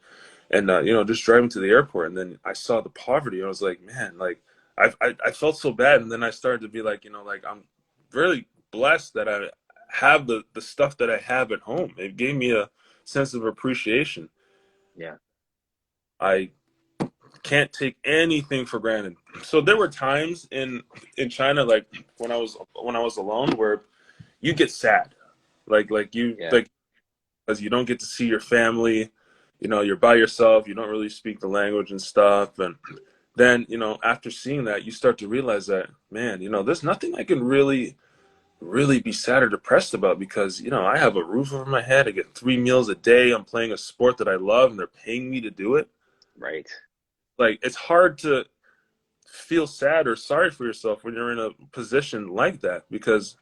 and you know, just driving to the airport, and then I saw the poverty. I was like, man, like I felt so bad, and then I started to be like, you know, like I'm really blessed that I have the stuff that I have at home. It gave me a sense of appreciation. Yeah. I can't take anything for granted. So there were times in China, like when I was alone, where you get sad, like you Yeah. like because you don't get to see your family. You know, you're by yourself. You don't really speak the language and stuff. And then, you know, after seeing that, you start to realize that, man, you know, there's nothing I can really be sad or depressed about because, you know, I have a roof over my head. I get 3 meals a day. I'm playing a sport that I love and they're paying me to do it. Right. Like, it's hard to feel sad or sorry for yourself when you're in a position like that because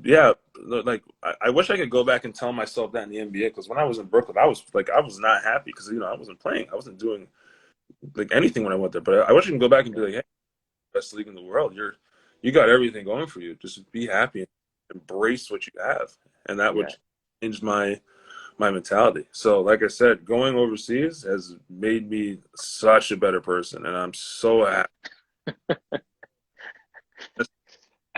yeah, like I wish I could go back and tell myself that in the NBA because when I was in Brooklyn, I was not happy because you know I wasn't playing, I wasn't doing like anything when I went there. But I wish I can go back and be Yeah. like, hey, best league in the world, you got everything going for you. Just be happy and embrace what you have, and that would Yeah. change my mentality. So, like I said, going overseas has made me such a better person, and I'm so happy.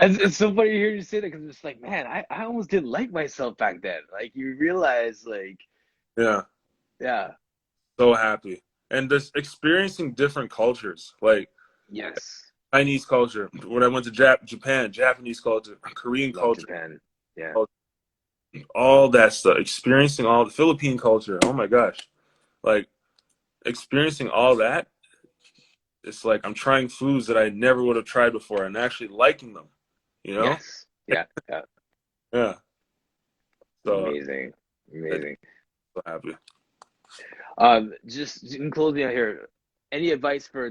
It's so funny to hear you say that because it's like, man, I almost didn't like myself back then. Like you realize, like, Yeah, yeah, so happy, and just experiencing different cultures, like yes, Chinese culture. When I went to Japan, Japanese culture, Korean love culture, Japan. Yeah, all that stuff. Experiencing all the Philippine culture. Oh my gosh, like experiencing all that. It's like I'm trying foods that I never would have tried before and actually liking them. You know? yes, yeah, yeah. Yeah. So Amazing, I'm amazing. so happy. Just in closing out here, any advice for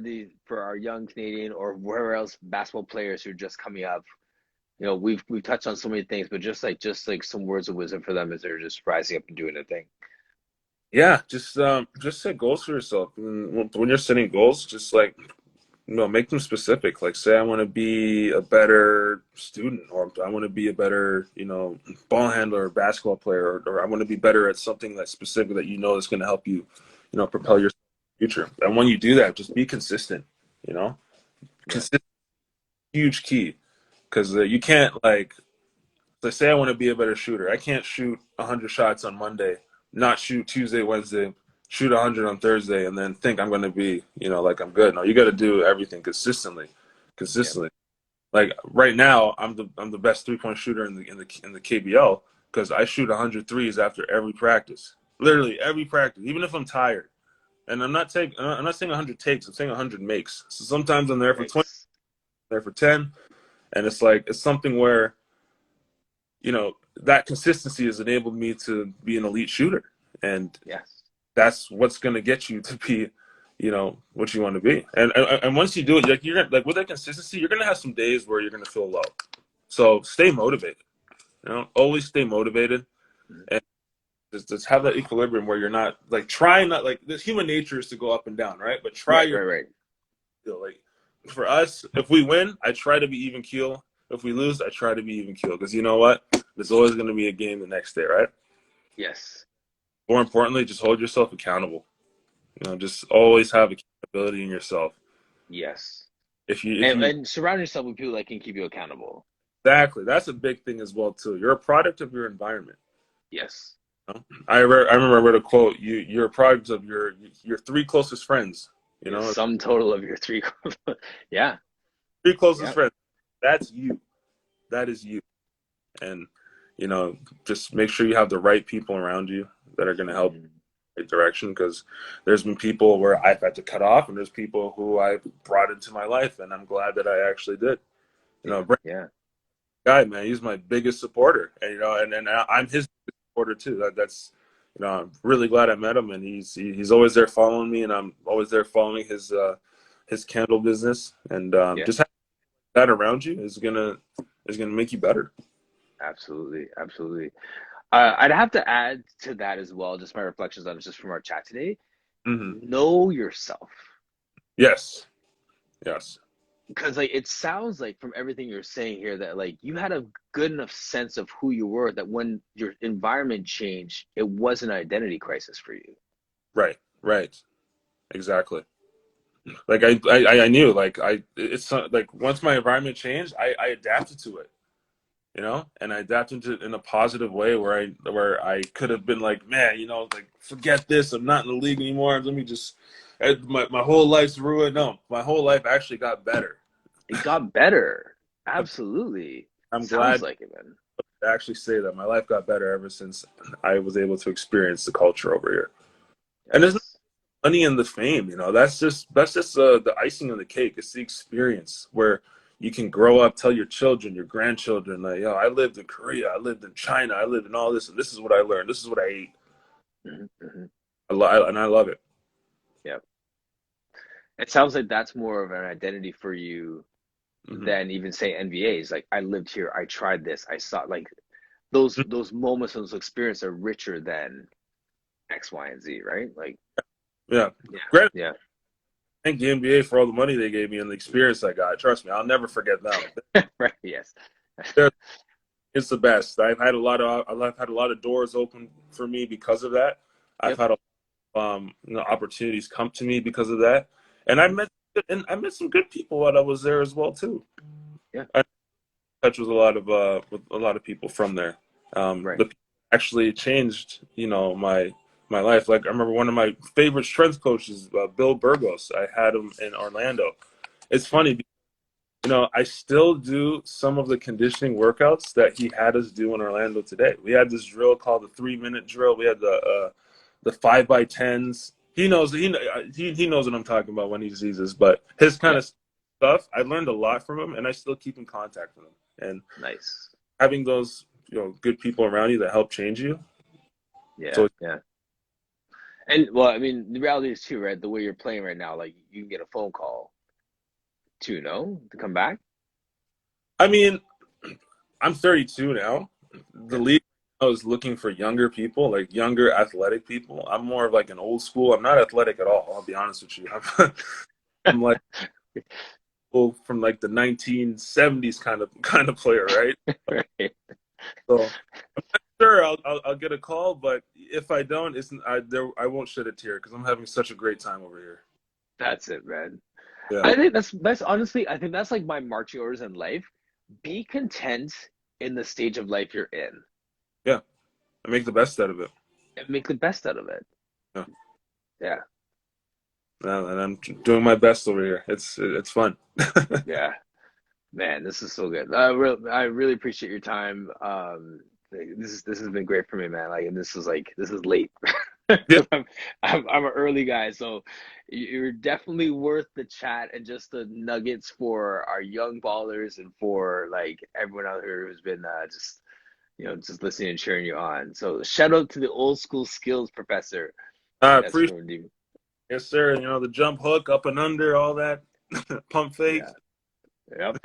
our young Canadian or wherever else basketball players who are just coming up? You know, we've touched on so many things, but just like some words of wisdom for them as they're just rising up and doing their thing. Yeah, just set goals for yourself. And when you're setting goals, just like make them specific. Like say I want to be a better student or I want to be a better, ball handler or basketball player or I want to be better at something that's specific that you know is going to help you, propel your future. And when you do that, just be consistent, you know? Yeah. Consistent huge key because you can't like let's say I want to be a better shooter. I can't shoot 100 shots on Monday, not shoot Tuesday, Wednesday, shoot 100 on Thursday, and then think I'm going to be, like I'm good. No, you got to do everything consistently, Yeah. consistently. Like right now, I'm the best 3-point shooter in the KBL because I shoot 100 threes after every practice, literally every practice, even if I'm tired. And I'm not saying 100 takes. I'm saying 100 makes. So sometimes I'm there for 20, Nice. there for 10, and it's like it's something where that consistency has enabled me to be an elite shooter. And Yes. that's what's going to get you to be, what you want to be. And once you do it, like you're gonna, like with that consistency, you're going to have some days where you're going to feel low. So stay motivated, always stay motivated Mhm. and just have that equilibrium where you're not like trying not like this human nature is to go up and down, right? But try Right. your Right. Right. like for us, if we win, I try to be even keel. If we lose, I try to be even keel because you know what? There's always going to be a game the next day, right? Yes. More importantly, just hold yourself accountable. Just always have accountability in yourself. Yes. If you And surround yourself with people that can keep you accountable. exactly, that's a big thing as well too. You're a product of your environment. Yes. You know? I remember I read a quote. You're a product of your three closest friends. You The know, sum total of your three. Yeah. three closest Yeah. friends. That's you. That is you. And just make sure you have the right people around you that are going to help Mhm. in the right direction. Because there's been people where I've had to cut off, and there's people who I brought into my life, and I'm glad that I actually did. Yeah. Brent Yeah. guy, man, he's my biggest supporter, and I'm his biggest supporter too. That's I'm really glad I met him, and he's always there following me, and I'm always there following his candle business, and Yeah. just having that around you is gonna make you better. Absolutely. Absolutely. I'd have to add to that as well, just my reflections on it just from our chat today. Hmm. Know yourself. Yes, yes. Because like it sounds like from everything you're saying here that like you had a good enough sense of who you were that when your environment changed, it was an identity crisis for you. Right, right, exactly. Like I knew like it's like once my environment changed, I adapted to it, and I adapted to it in a positive way where I could have been like, man, like forget this, I'm not in the league anymore. Let me just my whole life's ruined. No, my whole life actually got better. It got better. Absolutely. I'm Sounds glad like it, man. to actually say that my life got better ever since I was able to experience the culture over here. And there's no Yes. money in the fame, that's just the icing on the cake. It's the experience where you can grow up, tell your children, your grandchildren, like, yo, I lived in Korea, I lived in China, I lived in all this, and this is what I learned. This is what I ate. Hmm. And I love it. Yeah. It sounds like that's more of an identity for you Hmm. than even say NVAs. Like I lived here, I tried this, I saw like those moments, those experiences are richer than X, Y, and Z, right? Like, Yeah. yeah, Great. yeah, Thank the NBA for all the money they gave me and the experience I got. Trust me, I'll never forget them. right, yes, They're- It's the best. I've had a lot of doors open for me because of that. I've yep, had opportunities come to me because of that, and hmm, I met some good people while I was there as well too. yeah, I touched with a lot of people from there. right, The people actually changed my life. Like I remember one of my favorite strength coaches, Bill Burgos. I had him in Orlando. It's yeah, funny, I still do some of the conditioning workouts that he had us do in Orlando today. We had this drill called the 3 minute drill. We had the 5x10s. He knows what I'm talking about when he sees this. But his kind yeah, of stuff, I learned a lot from him, and I still keep in contact with him. And nice, having those good people around you that help change you. yeah, So yeah. And well, I mean, the reality is too, right? The way you're playing right now, like you can get a phone call too, no, to come back. I mean, I'm 32 now. The Yeah, league is looking for younger people, like younger athletic people. I'm more of like an old school. I'm not athletic at all. I'll be honest with you. I'm like from like the 1970s kind of player, right? right. So sure, I'll get a call, but if I don't, I won't shed a tear because I'm having such a great time over here. That's it, man. Yeah, I think that's honestly, I think that's like my marching orders in life. Be content in the stage of life you're in yeah. I make the best out of it. and make the best out of it. Yeah, Yeah, and I'm doing my best over here. It's fun. yeah. Man, this is so good. I really appreciate your time. This has been great for me, man. Like, and this is late Yeah. because I'm an early guy, so you're definitely worth the chat and just the nuggets for our young ballers and for like everyone out here who's been just just listening and cheering you on. So shout out to the old school skills professor. I Like that's appreciate. from you. Yes, sir. The jump hook, up and under, all that, pump Yeah. fake. Yep.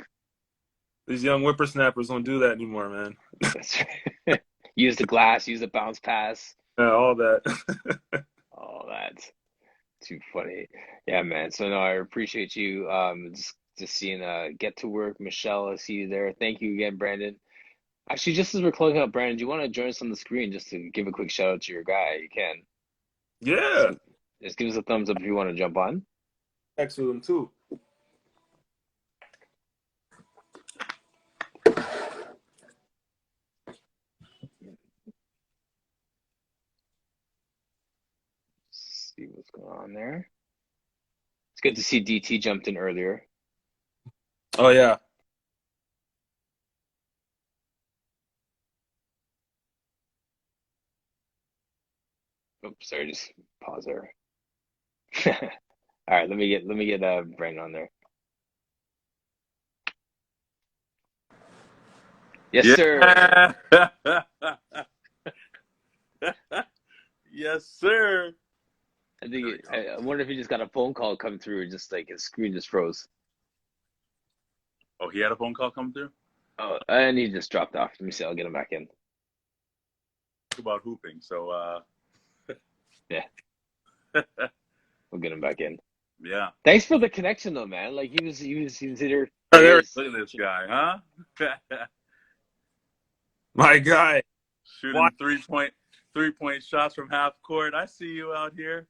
These young whippersnappers don't do that anymore, man. That's right. Use the glass, use the bounce pass, Yeah, all that. all that. Too funny. Yeah, man. So no, I appreciate you. Just just seeing Get to Work. Michelle, I see you there. Thank you again, Brandon. Actually, just as we're closing up, Brandon, do you want to join us on the screen just to give a quick shout out to your guy? You can. Just, Yeah, just give us a thumbs up if you want to jump on. excellent too. See what's going on there. It's good to see DT jumped in earlier. Oh yeah. Oops, sorry, just pause there. All right, let me get Brandon on there. Yes, sir. Yeah. Yes, sir. I There think we go. I wonder if he just got a phone call come through, and just like his screen just froze. Oh, he had a phone call come through Oh, and he just dropped off. Let me see. I'll get him back in. about hooping. So, Yeah, we'll get him back in. yeah. Thanks for the connection, though, man. Like he was here Oh, there, days. look at this guy, huh? My guy. Why Mm. Shooting three point shots from half court. I see you out here.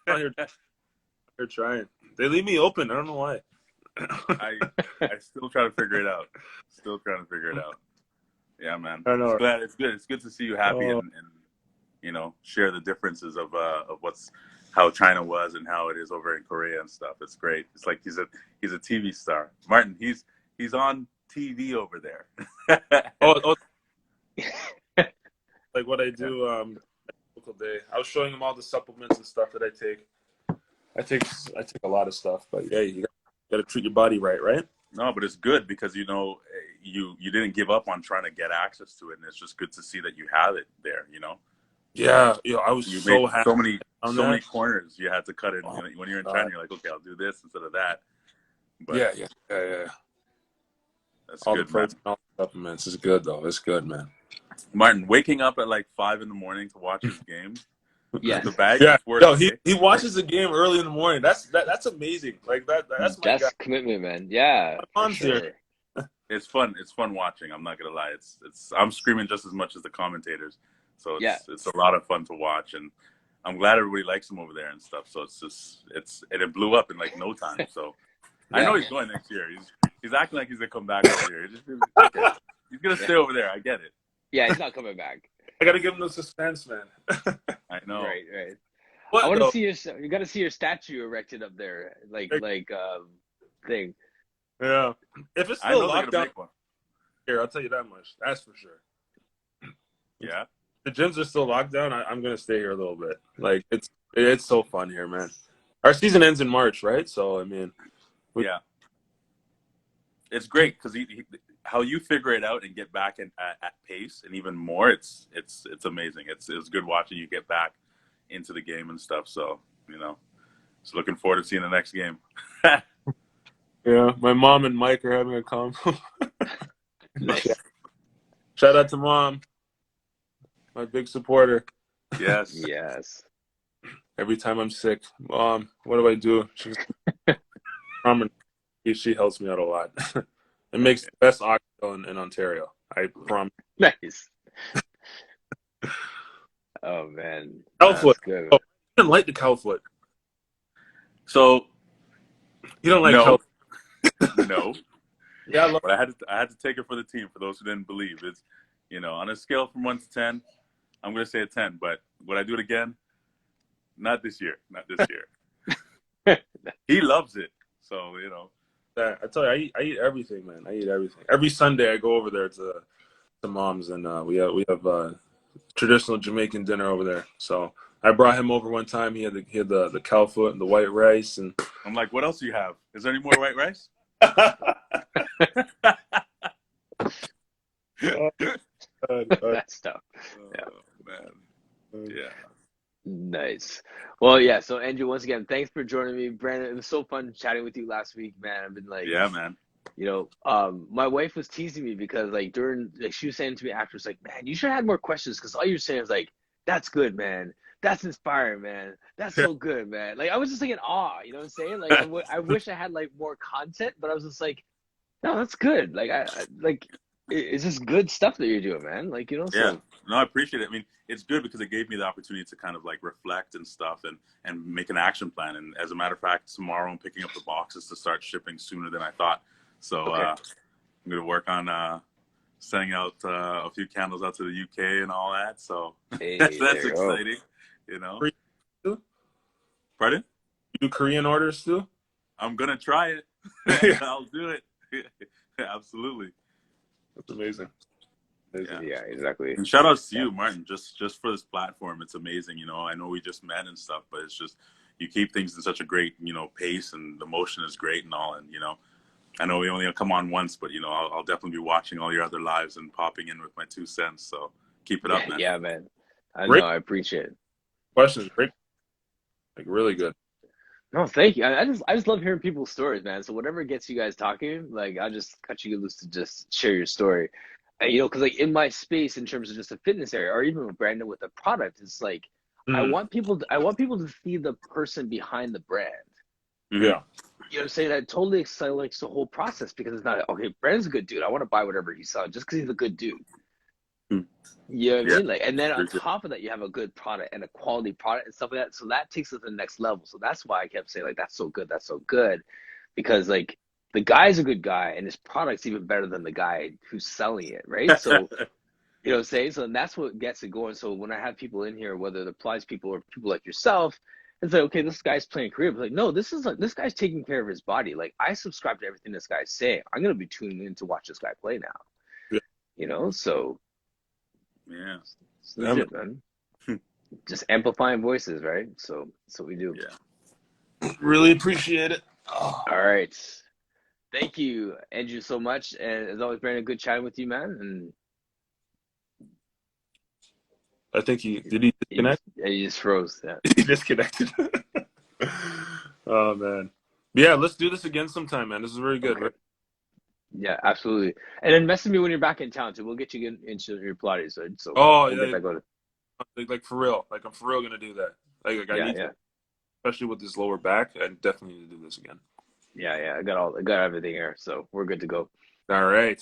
Yeah. out here they're trying. They leave me open. I don't know why. I still try to figure it out. Still trying to figure it out. Yeah, man. I know. It's good. It's good to see you happy Oh, and share the differences of how China was and how it is over in Korea and stuff. It's great. It's like he's a TV star. Martin, he's on TV over there. oh, Like what I do local day. I was showing him all the supplements and stuff that I take. I take a lot of stuff, but yeah, you got to treat your body right, right? No, but it's good because you didn't give up on trying to get access to it, and it's just good to see that you have it there. Yeah, I was You so made happy on so that. many corners you had to cut it. Oh, When you're in God. China, you're like, okay, I'll do this instead of that. But Yeah. that's All the good, man. protein, all the supplements is good though. It's good, man. Martin, waking up at like 5 in the morning to watch his game, yes. the bag Yeah, is worth yo, it. he watches the game early in the morning. That's amazing. Like that's my guy. That's commitment, man. Yeah, My for mom's here. sure. It's fun. It's fun watching. I'm not gonna lie. I'm screaming just as much as the commentators. So Yeah, it's a lot of fun to watch, and I'm glad everybody likes him over there and stuff. So it blew up in like no time. So I know yeah, he's going next year. He's acting like he's gonna come back over here. Okay. He's gonna yeah. stay over there. I get it. Yeah, he's not coming back. I gotta give him the suspense, man. I know. Right. I What want to though? see you got to see your statue erected up there, like thing. Yeah. If it's I still know they're locked gonna down make one. here, I'll tell you that much. That's for sure. Yeah. The gyms are still locked down. I'm gonna stay here a little bit. Like it's so fun here, man. Our season ends in March, right? So I mean, Yeah. It's great because how you figure it out and get back at pace and even more. It's amazing. It's good watching you get back into the game and stuff. So just looking forward to seeing the next game. yeah. My mom and Mike are having a convo. Nice. Shout out to mom, my big supporter. Yes. Yes. Every time I'm sick, mom, what do I do? She helps me out a lot. It makes the best oxtail in Ontario. I promise. Nice. Oh man, Cowfoot. that's good. Oh, you didn't like the cowfoot. So You don't like no, cowfoot. no. Yeah, I love But I had to take it for the team. For those who didn't believe, it's on a scale from 1 to 10, I'm gonna say a 10. But would I do it again? Not this year. Not this year. He loves it. So that. I tell you, I eat everything, man. I eat everything. Every Sunday, I go over there to mom's, and we have traditional Jamaican dinner over there. So I brought him over one time. He had the cowfoot and the white rice, and I'm like, what else do you have? Is there any more white rice? That's tough. Yeah. Oh, man. Yeah. Nice. Well, yeah. So Andrew, once again, thanks for joining me, Brandon. It was so fun chatting with you last week, man. I've been like, Yeah, man. my wife was teasing me because she was saying to me afterwards, like, man, you should have had more questions because all you're saying is like, that's good, man. That's inspiring, man. That's Yeah, so good, man. Like I was just like in awe, you know what I'm saying? Like I wish I had like more content, but I was just like, no, that's good. Like it's just good stuff that you're doing, man. Like, you know, Yeah, so no, I appreciate it. I mean, it's good because it gave me the opportunity to kind of like reflect and stuff, and make an action plan. And as a matter of fact, tomorrow I'm picking up the boxes to start shipping sooner than I thought. So okay. I'm going to work on sending out a few candles out to the UK and all that. So Hey, that's there you go. exciting, you know. Korean too? Pardon? You do Korean orders too? I'm gonna try it. Yeah, I'll do it. Absolutely. that's amazing. Amazing. Yeah. Yeah, exactly. And shout outs to Yeah. you, Martin, just for this platform. It's amazing. You know, I know we just met and stuff, but it's just you keep things in such a great, pace, and the motion is great and all. And I know we only come on once, but I'll definitely be watching all your other lives and popping in with my 2 cents. So keep it up, Yeah, man. yeah, man. I know, Great I appreciate it. questions. Great, like really good. No, thank you. I just love hearing people's stories, man. So whatever gets you guys talking, like I'll just cut you loose to just share your story. And, because like in my space, in terms of just a fitness area, or even with Brandon with a product, it's like Mm, I want people to see the person behind the brand. Hmm. yeah. You know what I'm saying? That totally accelerates the whole process because it's not okay. Brandon's a good dude. I want to buy whatever he's selling just because he's a good dude. You know what I Yeah. mean? Like, and then on Appreciate it. top of that, you have a good product and a quality product and stuff like that. So that takes it to the next level. So that's why I kept saying like, that's so good, because like the guy's a good guy and his product's even better than the guy who's selling it, right? So you know what I'm saying? So and that's what gets it going. So when I have people in here, whether it applies people or people like yourself, it's like, okay, this guy's playing career, but like, no, this is like this guy's taking care of his body. Like I subscribe to everything this guy's saying. I'm gonna be tuning in to watch this guy play now. Yeah. So Yeah. it's Yeah, man. legit, man. Just amplifying voices, right? So that's what we do. Yeah. Really appreciate it. Oh, All right. Thank you, Andrew, so much. And as always, Brandon, good chatting with you, man. And I think he disconnect? you just froze. Yeah. He disconnected. Oh man. Yeah, let's do this again sometime, man. This is very good. Okay. Yeah, absolutely. And then message me when you're back in town too. We'll get you into your Pilates. So Oh we'll get yeah, that going. like for real. Like I'm for real gonna do that. Like I Yeah, need to, yeah. especially with this lower back. I definitely need to do this again. Yeah, yeah. I got everything here. So we're good to go. All right.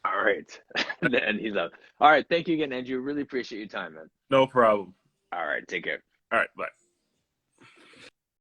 All right. And he's out. All right. Thank you again, Andrew. Really appreciate your time, man. No problem. All right. Take care. All right, bye.